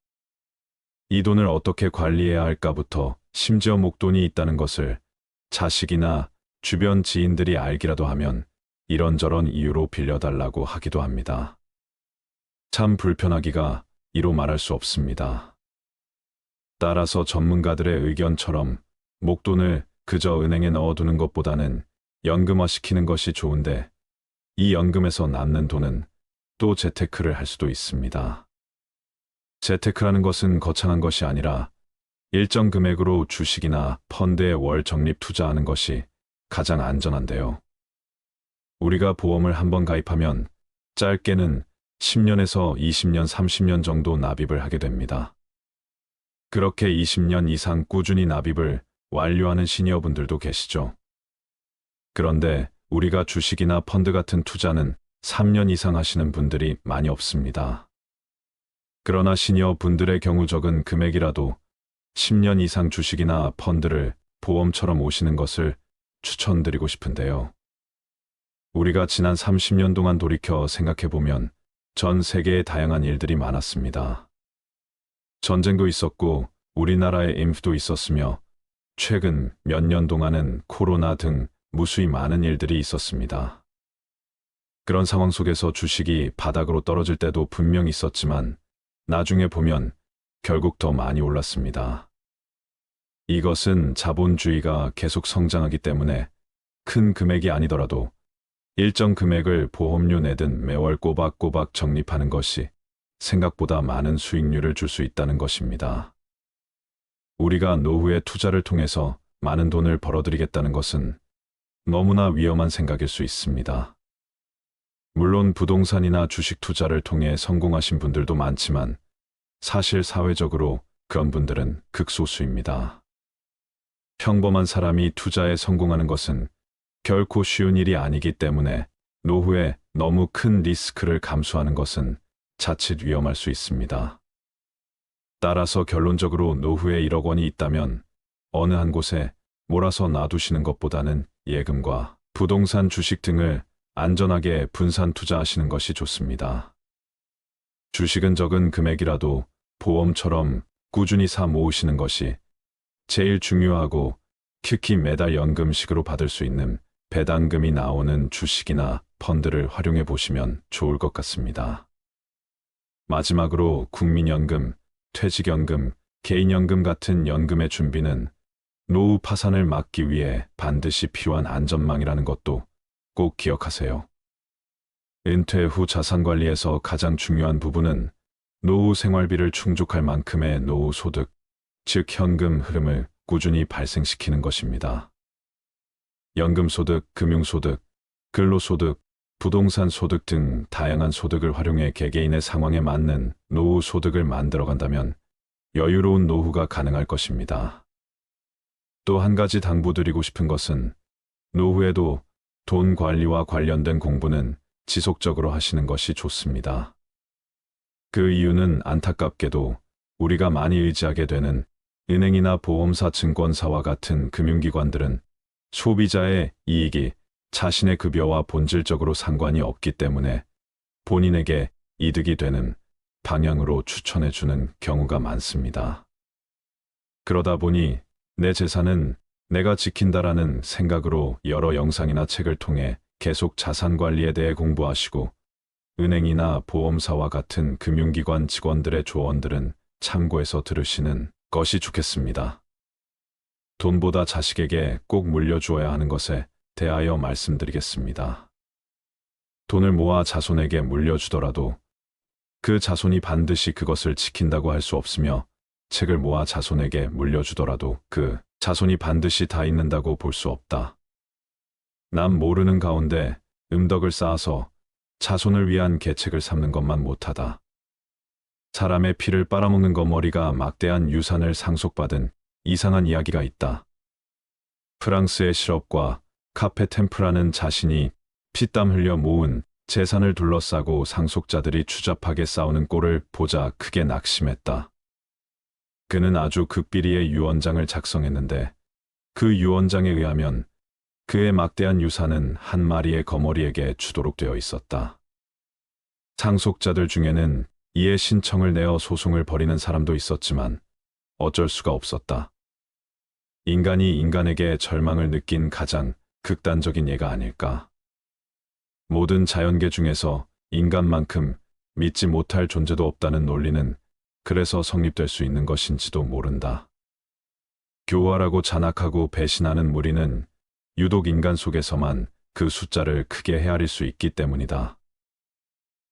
이 돈을 어떻게 관리해야 할까부터 심지어 목돈이 있다는 것을 자식이나 주변 지인들이 알기라도 하면 이런저런 이유로 빌려달라고 하기도 합니다. 참 불편하기가 이로 말할 수 없습니다. 따라서 전문가들의 의견처럼 목돈을 그저 은행에 넣어두는 것보다는 연금화시키는 것이 좋은데 이 연금에서 남는 돈은 또 재테크를 할 수도 있습니다. 재테크라는 것은 거창한 것이 아니라 일정 금액으로 주식이나 펀드에 월 적립 투자하는 것이 가장 안전한데요. 우리가 보험을 한번 가입하면 짧게는 10년에서 20년, 30년 정도 납입을 하게 됩니다. 그렇게 20년 이상 꾸준히 납입을 완료하는 시니어분들도 계시죠. 그런데 우리가 주식이나 펀드 같은 투자는 3년 이상 하시는 분들이 많이 없습니다. 그러나 시니어분들의 경우 적은 금액이라도 10년 이상 주식이나 펀드를 보험처럼 오시는 것을 추천드리고 싶은데요. 우리가 지난 30년 동안 돌이켜 생각해보면 전 세계에 다양한 일들이 많았습니다. 전쟁도 있었고 우리나라에 인프도 있었으며 최근 몇 년 동안은 코로나 등 무수히 많은 일들이 있었습니다. 그런 상황 속에서 주식이 바닥으로 떨어질 때도 분명 있었지만 나중에 보면 결국 더 많이 올랐습니다. 이것은 자본주의가 계속 성장하기 때문에 큰 금액이 아니더라도 일정 금액을 보험료 내든 매월 꼬박꼬박 적립하는 것이 생각보다 많은 수익률을 줄 수 있다는 것입니다. 우리가 노후에 투자를 통해서 많은 돈을 벌어들이겠다는 것은 너무나 위험한 생각일 수 있습니다. 물론 부동산이나 주식 투자를 통해 성공하신 분들도 많지만 사실 사회적으로 그런 분들은 극소수입니다. 평범한 사람이 투자에 성공하는 것은 결코 쉬운 일이 아니기 때문에 노후에 너무 큰 리스크를 감수하는 것은 자칫 위험할 수 있습니다. 따라서 결론적으로 노후에 1억 원이 있다면 어느 한 곳에 몰아서 놔두시는 것보다는 예금과 부동산 주식 등을 안전하게 분산 투자하시는 것이 좋습니다. 주식은 적은 금액이라도 보험처럼 꾸준히 사 모으시는 것이 제일 중요하고, 특히 매달 연금식으로 받을 수 있는 배당금이 나오는 주식이나 펀드를 활용해 보시면 좋을 것 같습니다. 마지막으로 국민연금, 퇴직연금, 개인연금 같은 연금의 준비는 노후 파산을 막기 위해 반드시 필요한 안전망이라는 것도 꼭 기억하세요. 은퇴 후 자산관리에서 가장 중요한 부분은 노후 생활비를 충족할 만큼의 노후 소득, 즉 현금 흐름을 꾸준히 발생시키는 것입니다. 연금소득, 금융소득, 근로소득, 부동산 소득 등 다양한 소득을 활용해 개개인의 상황에 맞는 노후 소득을 만들어간다면 여유로운 노후가 가능할 것입니다. 또 한 가지 당부드리고 싶은 것은 노후에도 돈 관리와 관련된 공부는 지속적으로 하시는 것이 좋습니다. 그 이유는 안타깝게도 우리가 많이 의지하게 되는 은행이나 보험사, 증권사와 같은 금융기관들은 소비자의 이익이 자신의 급여와 본질적으로 상관이 없기 때문에 본인에게 이득이 되는 방향으로 추천해 주는 경우가 많습니다. 그러다 보니 내 재산은 내가 지킨다라는 생각으로 여러 영상이나 책을 통해 계속 자산 관리에 대해 공부하시고, 은행이나 보험사와 같은 금융기관 직원들의 조언들은 참고해서 들으시는 것이 좋겠습니다. 돈보다 자식에게 꼭 물려주어야 하는 것에 대하여 말씀드리겠습니다. 돈을 모아 자손에게 물려주더라도 그 자손이 반드시 그것을 지킨다고 할 수 없으며, 책을 모아 자손에게 물려주더라도 그 자손이 반드시 다 읽는다고 볼 수 없다. 남 모르는 가운데 음덕을 쌓아서 자손을 위한 계책을 삼는 것만 못하다. 사람의 피를 빨아먹는 거머리가 막대한 유산을 상속받은 이상한 이야기가 있다. 프랑스의 실업과 카페 템프라는 자신이 피땀 흘려 모은 재산을 둘러싸고 상속자들이 추잡하게 싸우는 꼴을 보자 크게 낙심했다. 그는 아주 극비리의 유언장을 작성했는데, 그 유언장에 의하면 그의 막대한 유산은 한 마리의 거머리에게 주도록 되어 있었다. 상속자들 중에는 이에 신청을 내어 소송을 벌이는 사람도 있었지만 어쩔 수가 없었다. 인간이 인간에게 절망을 느낀 가장 극단적인 예가 아닐까. 모든 자연계 중에서 인간만큼 믿지 못할 존재도 없다는 논리는 그래서 성립될 수 있는 것인지도 모른다. 교활하고 잔악하고 배신하는 무리는 유독 인간 속에서만 그 숫자를 크게 헤아릴 수 있기 때문이다.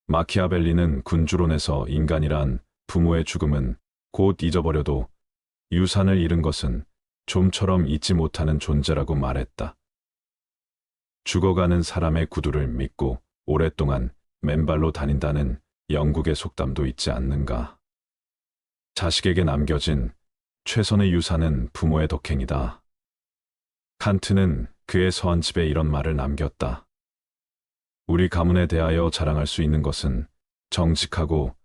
마키아벨리는 군주론에서 인간이란 부모의 죽음은 곧 잊어버려도 유산을 잃은 것은 좀처럼 잊지 못하는 존재라고 말했다. 죽어가는 사람의 구두를 믿고 오랫동안 맨발로 다닌다는 영국의 속담도 있지 않는가. 자식에게 남겨진 최선의 유산은 부모의 덕행이다. 칸트는 그의 서한집에 이런 말을 남겼다. 우리 가문에 대하여 자랑할 수 있는 것은 정직하고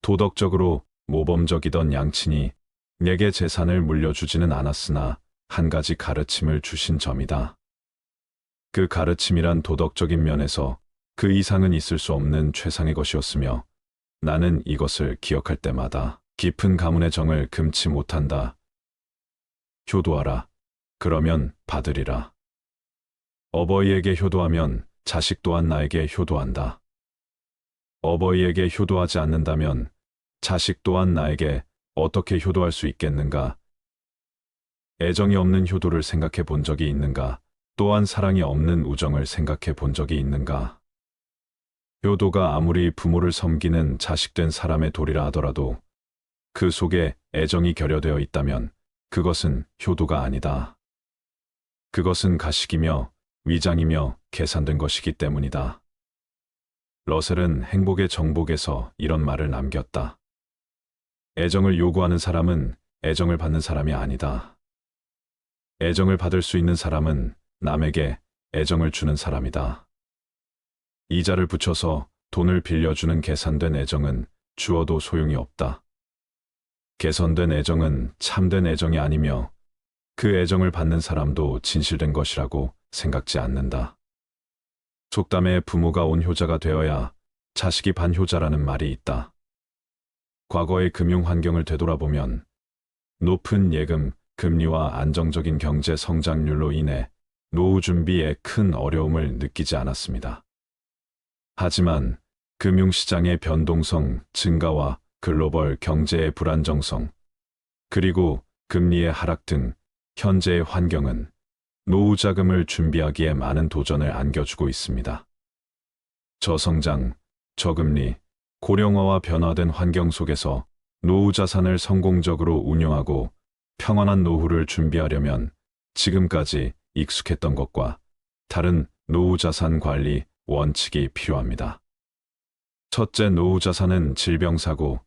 도덕적으로 모범적이던 양친이 내게 재산을 물려주지는 않았으나 한 가지 가르침을 주신 점이다. 그 가르침이란 도덕적인 면에서 그 이상은 있을 수 없는 최상의 것이었으며, 나는 이것을 기억할 때마다 깊은 가문의 정을 금치 못한다. 효도하라. 그러면 받으리라. 어버이에게 효도하면 자식 또한 나에게 효도한다. 어버이에게 효도하지 않는다면 자식 또한 나에게 어떻게 효도할 수 있겠는가? 애정이 없는 효도를 생각해 본 적이 있는가? 또한 사랑이 없는 우정을 생각해 본 적이 있는가? 효도가 아무리 부모를 섬기는 자식된 사람의 도리라 하더라도 그 속에 애정이 결여되어 있다면 그것은 효도가 아니다. 그것은 가식이며 위장이며 계산된 것이기 때문이다. 러셀은 행복의 정복에서 이런 말을 남겼다. 애정을 요구하는 사람은 애정을 받는 사람이 아니다. 애정을 받을 수 있는 사람은 남에게 애정을 주는 사람이다. 이자를 붙여서 돈을 빌려주는 계산된 애정은 주어도 소용이 없다. 개선된 애정은 참된 애정이 아니며 그 애정을 받는 사람도 진실된 것이라고 생각지 않는다. 속담에 부모가 온효자가 되어야 자식이 반효자라는 말이 있다. 과거의 금융 환경을 되돌아보면 높은 예금, 금리와 안정적인 경제 성장률로 인해 노후 준비에 큰 어려움을 느끼지 않았습니다. 하지만 금융시장의 변동성 증가와 글로벌 경제의 불안정성, 그리고 금리의 하락 등 현재의 환경은 노후 자금을 준비하기에 많은 도전을 안겨주고 있습니다. 저성장, 저금리, 고령화와 변화된 환경 속에서 노후 자산을 성공적으로 운용하고 평안한 노후를 준비하려면 지금까지 익숙했던 것과 다른 노후 자산 관리 원칙이 필요합니다. 첫째, 노후 자산은 질병사고,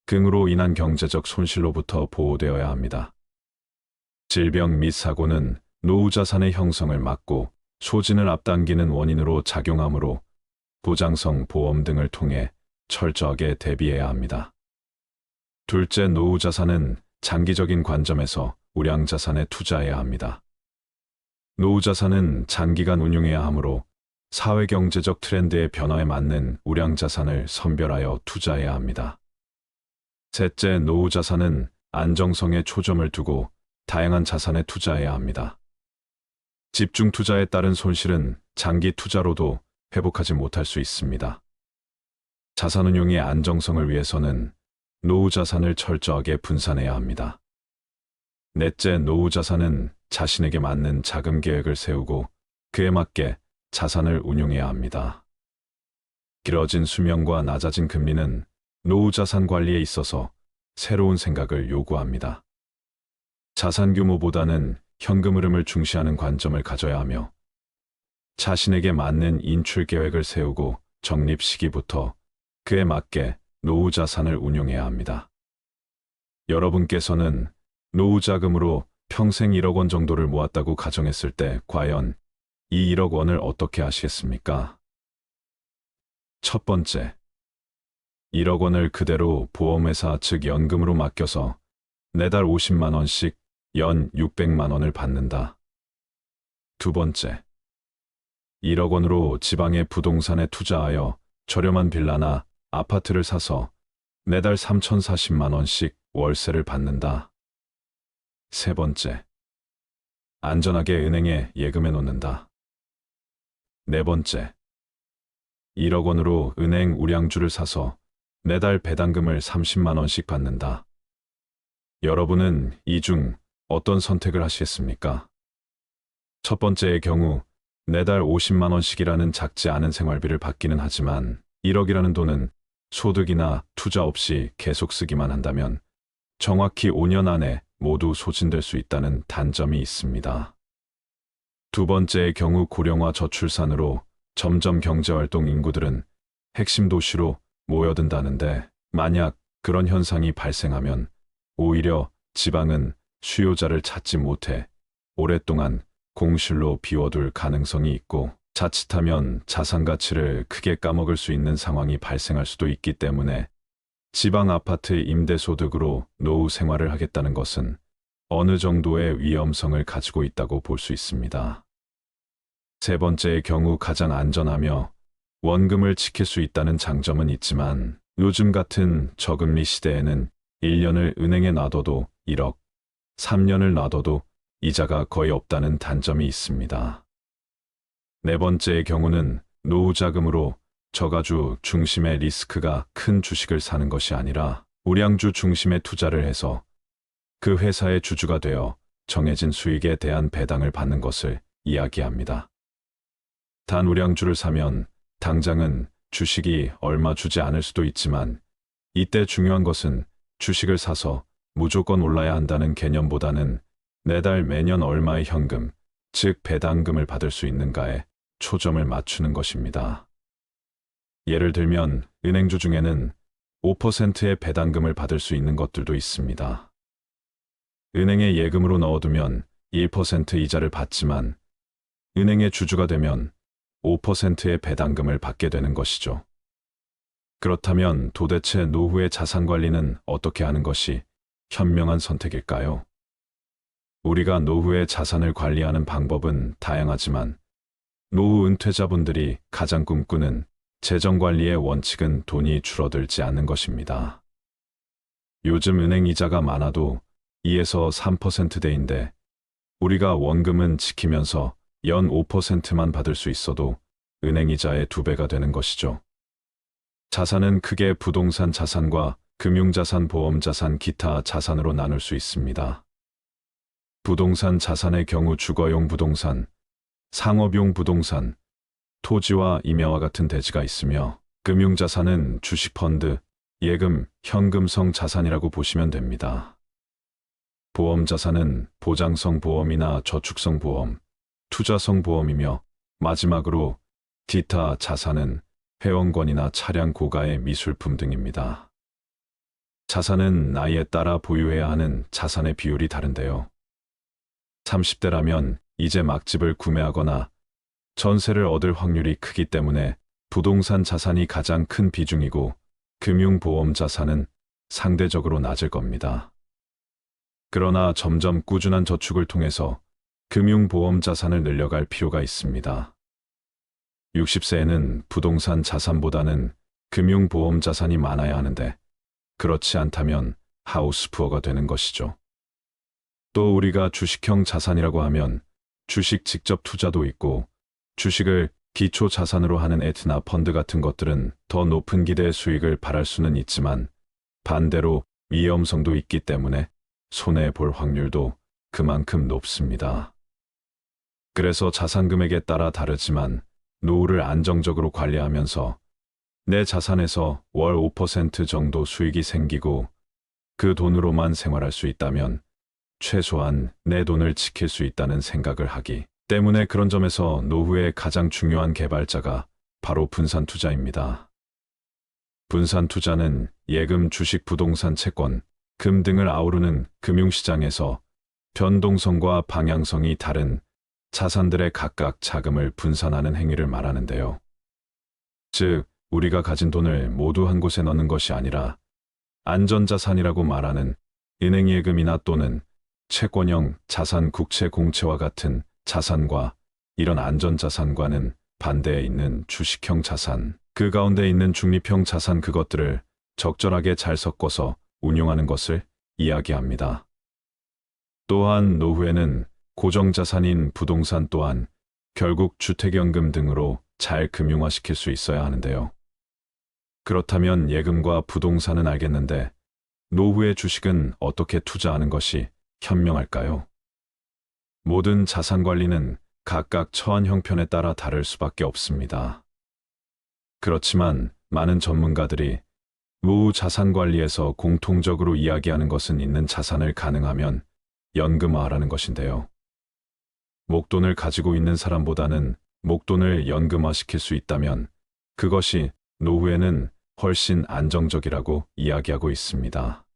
긍으로 인한 경제적 손실로부터 보호되어야 합니다. 질병 및 사고는 노후 자산의 형성을 막고 소진을 앞당기는 원인으로 작용하므로 보장성 보험 등을 통해 철저하게 대비해야 합니다. 둘째, 노후 자산은 장기적인 관점에서 우량 자산에 투자해야 합니다. 노후 자산은 장기간 운용해야 하므로 사회경제적 트렌드의 변화에 맞는 우량 자산을 선별하여 투자해야 합니다. 셋째, 노후 자산은 안정성에 초점을 두고 다양한 자산에 투자해야 합니다. 집중 투자에 따른 손실은 장기 투자로도 회복하지 못할 수 있습니다. 자산운용의 안정성을 위해서는 노후 자산을 철저하게 분산해야 합니다. 넷째, 노후 자산은 자신에게 맞는 자금 계획을 세우고 그에 맞게 자산을 운용해야 합니다. 길어진 수명과 낮아진 금리는 노후 자산 관리에 있어서 새로운 생각을 요구합니다. 자산 규모보다는 현금 흐름을 중시하는 관점을 가져야 하며 자신에게 맞는 인출 계획을 세우고 적립 시기부터 그에 맞게 노후 자산을 운용해야 합니다. 여러분께서는 노후 자금으로 평생 1억 원 정도를 모았다고 가정했을 때 과연 이 1억 원을 어떻게 하시겠습니까? 첫 번째, 1억 원을 그대로 보험회사 즉 연금으로 맡겨서 매달 50만 원씩 연 600만 원을 받는다. 두 번째, 1억 원으로 지방의 부동산에 투자하여 저렴한 빌라나 아파트를 사서 매달 3,040만 원씩 월세를 받는다. 세 번째, 안전하게 은행에 예금해 놓는다. 네 번째, 1억 원으로 은행 우량주를 사서 매달 배당금을 30만 원씩 받는다. 여러분은 이 중 어떤 선택을 하시겠습니까? 첫 번째의 경우 매달 50만 원씩이라는 작지 않은 생활비를 받기는 하지만 1억이라는 돈은 소득이나 투자 없이 계속 쓰기만 한다면 정확히 5년 안에 모두 소진될 수 있다는 단점이 있습니다. 두 번째의 경우 고령화 저출산으로 점점 경제활동 인구들은 핵심 도시로 모여든다는데 만약 그런 현상이 발생하면 오히려 지방은 수요자를 찾지 못해 오랫동안 공실로 비워둘 가능성이 있고 자칫하면 자산 가치를 크게 까먹을 수 있는 상황이 발생할 수도 있기 때문에 지방 아파트 임대소득으로 노후 생활을 하겠다는 것은 어느 정도의 위험성을 가지고 있다고 볼 수 있습니다. 세 번째의 경우 가장 안전하며 원금을 지킬 수 있다는 장점은 있지만 요즘 같은 저금리 시대에는 1년을 은행에 놔둬도 1억, 3년을 놔둬도 이자가 거의 없다는 단점이 있습니다. 네 번째의 경우는 노후 자금으로 저가주 중심의 리스크가 큰 주식을 사는 것이 아니라 우량주 중심의 투자를 해서 그 회사의 주주가 되어 정해진 수익에 대한 배당을 받는 것을 이야기합니다. 단 우량주를 사면 당장은 주식이 얼마 주지 않을 수도 있지만 이때 중요한 것은 주식을 사서 무조건 올라야 한다는 개념보다는 매달 매년 얼마의 현금, 즉 배당금을 받을 수 있는가에 초점을 맞추는 것입니다. 예를 들면 은행주 중에는 5%의 배당금을 받을 수 있는 것들도 있습니다. 은행에 예금으로 넣어두면 1% 이자를 받지만 은행의 주주가 되면 5%의 배당금을 받게 되는 것이죠. 그렇다면 도대체 노후의 자산 관리는 어떻게 하는 것이 현명한 선택일까요? 우리가 노후의 자산을 관리하는 방법은 다양하지만 노후 은퇴자분들이 가장 꿈꾸는 재정 관리의 원칙은 돈이 줄어들지 않는 것입니다. 요즘 은행 이자가 많아도 2에서 3%대인데 우리가 원금은 지키면서 연 5%만 받을 수 있어도 은행 이자의 2배가 되는 것이죠. 자산은 크게 부동산 자산과 금융자산, 보험자산, 기타 자산으로 나눌 수 있습니다. 부동산 자산의 경우 주거용 부동산, 상업용 부동산, 토지와 임야와 같은 대지가 있으며 금융자산은 주식펀드, 예금, 현금성 자산이라고 보시면 됩니다. 보험자산은 보장성 보험이나 저축성 보험, 투자성 보험이며 마지막으로 기타 자산은 회원권이나 차량 고가의 미술품 등입니다. 자산은 나이에 따라 보유해야 하는 자산의 비율이 다른데요. 30대라면 이제 막 집을 구매하거나 전세를 얻을 확률이 크기 때문에 부동산 자산이 가장 큰 비중이고 금융보험 자산은 상대적으로 낮을 겁니다. 그러나 점점 꾸준한 저축을 통해서 금융보험 자산을 늘려갈 필요가 있습니다. 60세에는 부동산 자산보다는 금융보험 자산이 많아야 하는데 그렇지 않다면 하우스푸어가 되는 것이죠. 또 우리가 주식형 자산이라고 하면 주식 직접 투자도 있고 주식을 기초 자산으로 하는 에트나 펀드 같은 것들은 더 높은 기대의 수익을 바랄 수는 있지만 반대로 위험성도 있기 때문에 손해볼 확률도 그만큼 높습니다. 그래서 자산 금액에 따라 다르지만 노후를 안정적으로 관리하면서 내 자산에서 월 5% 정도 수익이 생기고 그 돈으로만 생활할 수 있다면 최소한 내 돈을 지킬 수 있다는 생각을 하기 때문에 그런 점에서 노후의 가장 중요한 개발자가 바로 분산 투자입니다. 분산 투자는 예금, 주식, 부동산, 채권, 금 등을 아우르는 금융시장에서 변동성과 방향성이 다른 자산들의 각각 자금을 분산하는 행위를 말하는데요. 즉, 우리가 가진 돈을 모두 한 곳에 넣는 것이 아니라 안전자산이라고 말하는 은행 예금이나 또는 채권형 자산, 국채, 공채와 같은 자산과 이런 안전자산과는 반대에 있는 주식형 자산, 그 가운데 있는 중립형 자산, 그것들을 적절하게 잘 섞어서 운용하는 것을 이야기합니다. 또한 노후에는 고정자산인 부동산 또한 결국 주택연금 등으로 잘 금융화시킬 수 있어야 하는데요. 그렇다면 예금과 부동산은 알겠는데 노후의 주식은 어떻게 투자하는 것이 현명할까요? 모든 자산 관리는 각각 처한 형편에 따라 다를 수밖에 없습니다. 그렇지만 많은 전문가들이 노후 자산 관리에서 공통적으로 이야기하는 것은 있는 자산을 가능하면 연금화하라는 것인데요. 목돈을 가지고 있는 사람보다는 목돈을 연금화시킬 수 있다면 그것이 노후에는 훨씬 안정적이라고 이야기하고 있습니다.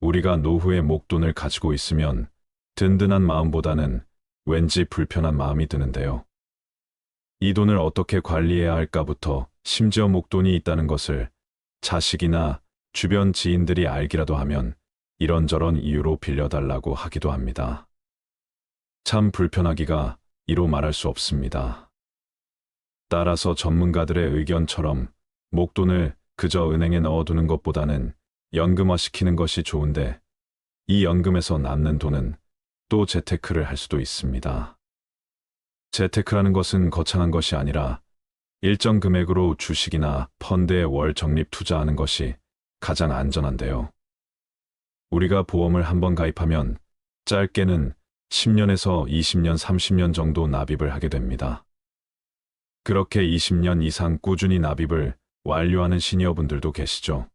우리가 노후에 목돈을 가지고 있으면 든든한 마음보다는 왠지 불편한 마음이 드는데요. 이 돈을 어떻게 관리해야 할까부터 심지어 목돈이 있다는 것을 자식이나 주변 지인들이 알기라도 하면 이런저런 이유로 빌려달라고 하기도 합니다. 참 불편하기가 이로 말할 수 없습니다. 따라서 전문가들의 의견처럼 목돈을 그저 은행에 넣어두는 것보다는 연금화시키는 것이 좋은데 이 연금에서 남는 돈은 또 재테크를 할 수도 있습니다. 재테크라는 것은 거창한 것이 아니라 일정 금액으로 주식이나 펀드에 월 적립 투자하는 것이 가장 안전한데요. 우리가 보험을 한번 가입하면 짧게는 10년에서 20년, 30년 정도 납입을 하게 됩니다. 그렇게 20년 이상 꾸준히 납입을 완료하는 시니어분들도 계시죠.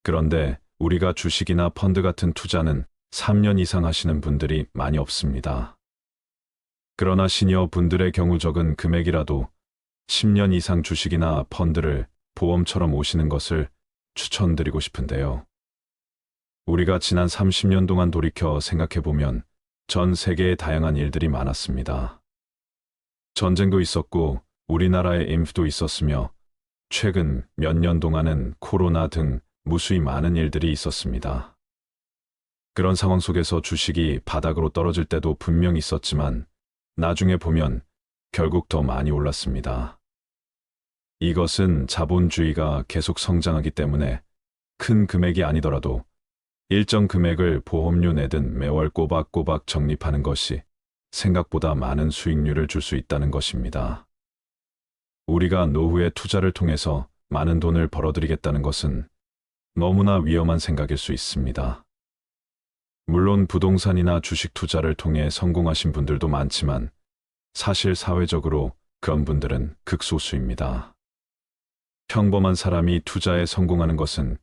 그런데 우리가 주식이나 펀드 같은 투자는 3년 이상 하시는 분들이 많이 없습니다. 그러나 시니어 분들의 경우 적은 금액이라도 10년 이상 주식이나 펀드를 보험처럼 오시는 것을 추천드리고 싶은데요. 우리가 지난 30년 동안 돌이켜 생각해보면 전 세계에 다양한 일들이 많았습니다. 전쟁도 있었고 우리나라에 인프도 있었으며 최근 몇 년 동안은 코로나 등 무수히 많은 일들이 있었습니다. 그런 상황 속에서 주식이 바닥으로 떨어질 때도 분명 있었지만 나중에 보면 결국 더 많이 올랐습니다. 이것은 자본주의가 계속 성장하기 때문에 큰 금액이 아니더라도 일정 금액을 보험료 내든 매월 꼬박꼬박 적립하는 것이 생각보다 많은 수익률을 줄 수 있다는 것입니다. 우리가 노후의 투자를 통해서 많은 돈을 벌어들이겠다는 것은 너무나 위험한 생각일 수 있습니다. 물론 부동산이나 주식 투자를 통해 성공하신 분들도 많지만 사실 사회적으로 그런 분들은 극소수입니다. 평범한 사람이 투자에 성공하는 것은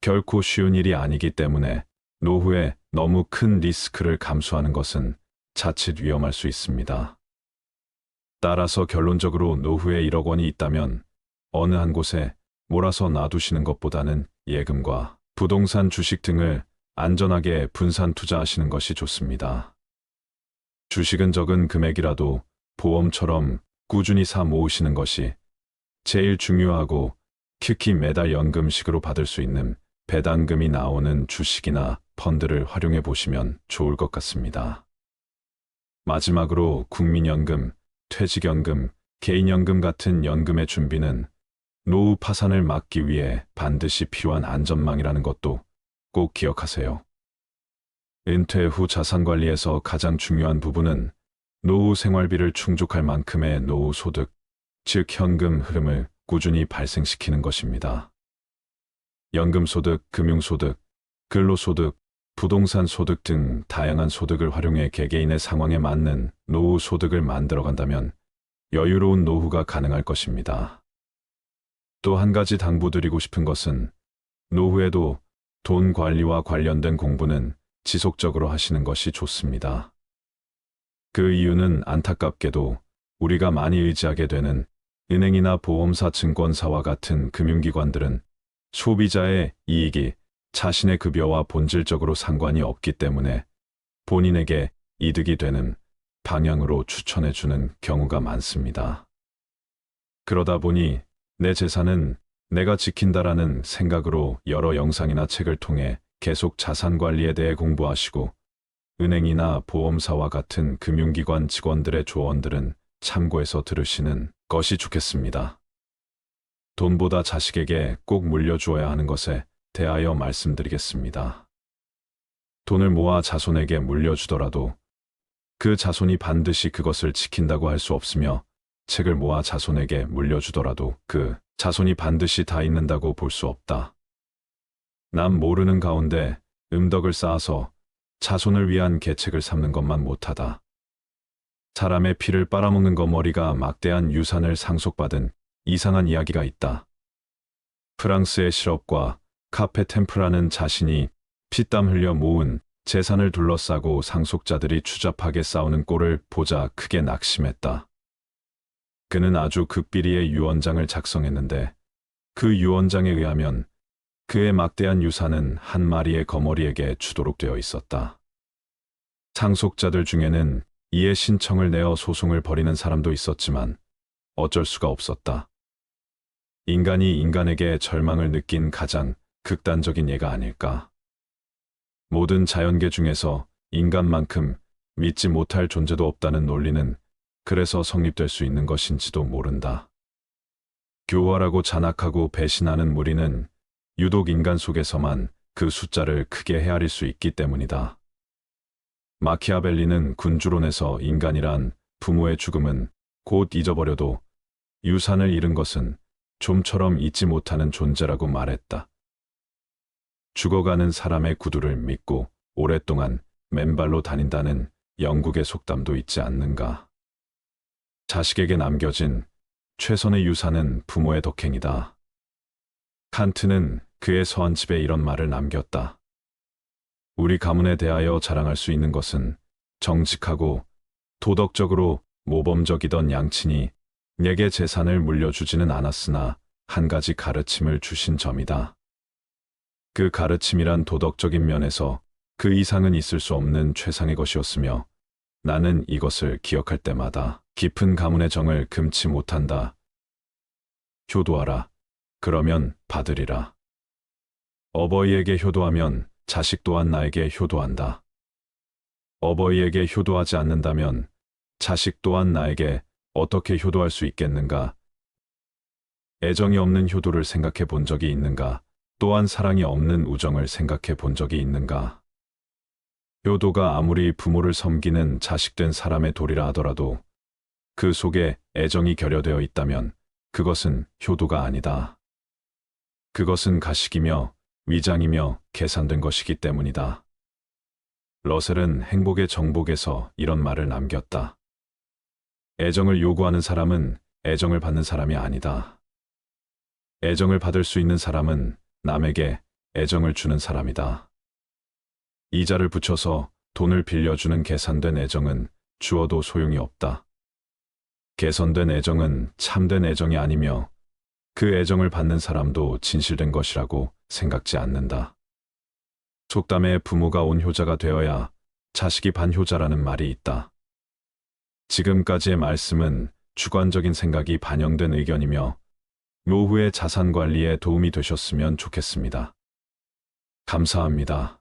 결코 쉬운 일이 아니기 때문에 노후에 너무 큰 리스크를 감수하는 것은 자칫 위험할 수 있습니다. 따라서 결론적으로 노후에 1억 원이 있다면 어느 한 곳에 몰아서 놔두시는 것보다는 예금과 부동산 주식 등을 안전하게 분산 투자하시는 것이 좋습니다. 주식은 적은 금액이라도 보험처럼 꾸준히 사 모으시는 것이 제일 중요하고 특히 매달 연금식으로 받을 수 있는 배당금이 나오는 주식이나 펀드를 활용해 보시면 좋을 것 같습니다. 마지막으로 국민연금, 퇴직연금, 개인연금 같은 연금의 준비는 노후 파산을 막기 위해 반드시 필요한 안전망이라는 것도 꼭 기억하세요. 은퇴 후 자산관리에서 가장 중요한 부분은 노후 생활비를 충족할 만큼의 노후 소득, 즉 현금 흐름을 꾸준히 발생시키는 것입니다. 연금소득, 금융소득, 근로소득, 부동산 소득 등 다양한 소득을 활용해 개개인의 상황에 맞는 노후 소득을 만들어간다면 여유로운 노후가 가능할 것입니다. 또 한 가지 당부드리고 싶은 것은 노후에도 돈 관리와 관련된 공부는 지속적으로 하시는 것이 좋습니다. 그 이유는 안타깝게도 우리가 많이 의지하게 되는 은행이나 보험사, 증권사와 같은 금융기관들은 소비자의 이익이 자신의 급여와 본질적으로 상관이 없기 때문에 본인에게 이득이 되는 방향으로 추천해주는 경우가 많습니다. 그러다 보니 내 재산은 내가 지킨다라는 생각으로 여러 영상이나 책을 통해 계속 자산 관리에 대해 공부하시고 은행이나 보험사와 같은 금융기관 직원들의 조언들은 참고해서 들으시는 것이 좋겠습니다. 돈보다 자식에게 꼭 물려주어야 하는 것에 대하여 말씀드리겠습니다. 돈을 모아 자손에게 물려주더라도 그 자손이 반드시 그것을 지킨다고 할 수 없으며 책을 모아 자손에게 물려주더라도 그 자손이 반드시 다 읽는다고 볼 수 없다. 남 모르는 가운데 음덕을 쌓아서 자손을 위한 계책을 삼는 것만 못하다. 사람의 피를 빨아먹는 거머리가 막대한 유산을 상속받은 이상한 이야기가 있다. 프랑스의 실업과 카페 템프라는 자신이 피땀 흘려 모은 재산을 둘러싸고 상속자들이 추잡하게 싸우는 꼴을 보자 크게 낙심했다. 그는 아주 극비리의 유언장을 작성했는데 그 유언장에 의하면 그의 막대한 유산은 한 마리의 거머리에게 주도록 되어 있었다. 상속자들 중에는 이에 신청을 내어 소송을 벌이는 사람도 있었지만 어쩔 수가 없었다. 인간이 인간에게 절망을 느낀 가장 극단적인 예가 아닐까. 모든 자연계 중에서 인간만큼 믿지 못할 존재도 없다는 논리는 그래서 성립될 수 있는 것인지도 모른다. 교활하고 잔악하고 배신하는 무리는 유독 인간 속에서만 그 숫자를 크게 헤아릴 수 있기 때문이다. 마키아벨리는 군주론에서 인간이란 부모의 죽음은 곧 잊어버려도 유산을 잃은 것은 좀처럼 잊지 못하는 존재라고 말했다. 죽어가는 사람의 구두를 믿고 오랫동안 맨발로 다닌다는 영국의 속담도 있지 않는가. 자식에게 남겨진 최선의 유산은 부모의 덕행이다. 칸트는 그의 서한집에 이런 말을 남겼다. 우리 가문에 대하여 자랑할 수 있는 것은 정직하고 도덕적으로 모범적이던 양친이 내게 재산을 물려주지는 않았으나 한 가지 가르침을 주신 점이다. 그 가르침이란 도덕적인 면에서 그 이상은 있을 수 없는 최상의 것이었으며 나는 이것을 기억할 때마다 깊은 가문의 정을 금치 못한다. 효도하라. 그러면 받으리라. 어버이에게 효도하면 자식 또한 나에게 효도한다. 어버이에게 효도하지 않는다면 자식 또한 나에게 어떻게 효도할 수 있겠는가? 애정이 없는 효도를 생각해 본 적이 있는가? 또한 사랑이 없는 우정을 생각해 본 적이 있는가? 효도가 아무리 부모를 섬기는 자식된 사람의 도리라 하더라도 그 속에 애정이 결여되어 있다면 그것은 효도가 아니다. 그것은 가식이며 위장이며 계산된 것이기 때문이다. 러셀은 행복의 정복에서 이런 말을 남겼다. 애정을 요구하는 사람은 애정을 받는 사람이 아니다. 애정을 받을 수 있는 사람은 남에게 애정을 주는 사람이다. 이자를 붙여서 돈을 빌려주는 계산된 애정은 주어도 소용이 없다. 개선된 애정은 참된 애정이 아니며 그 애정을 받는 사람도 진실된 것이라고 생각지 않는다. 속담에 부모가 온효자가 되어야 자식이 반효자라는 말이 있다. 지금까지의 말씀은 주관적인 생각이 반영된 의견이며 노후의 자산 관리에 도움이 되셨으면 좋겠습니다. 감사합니다.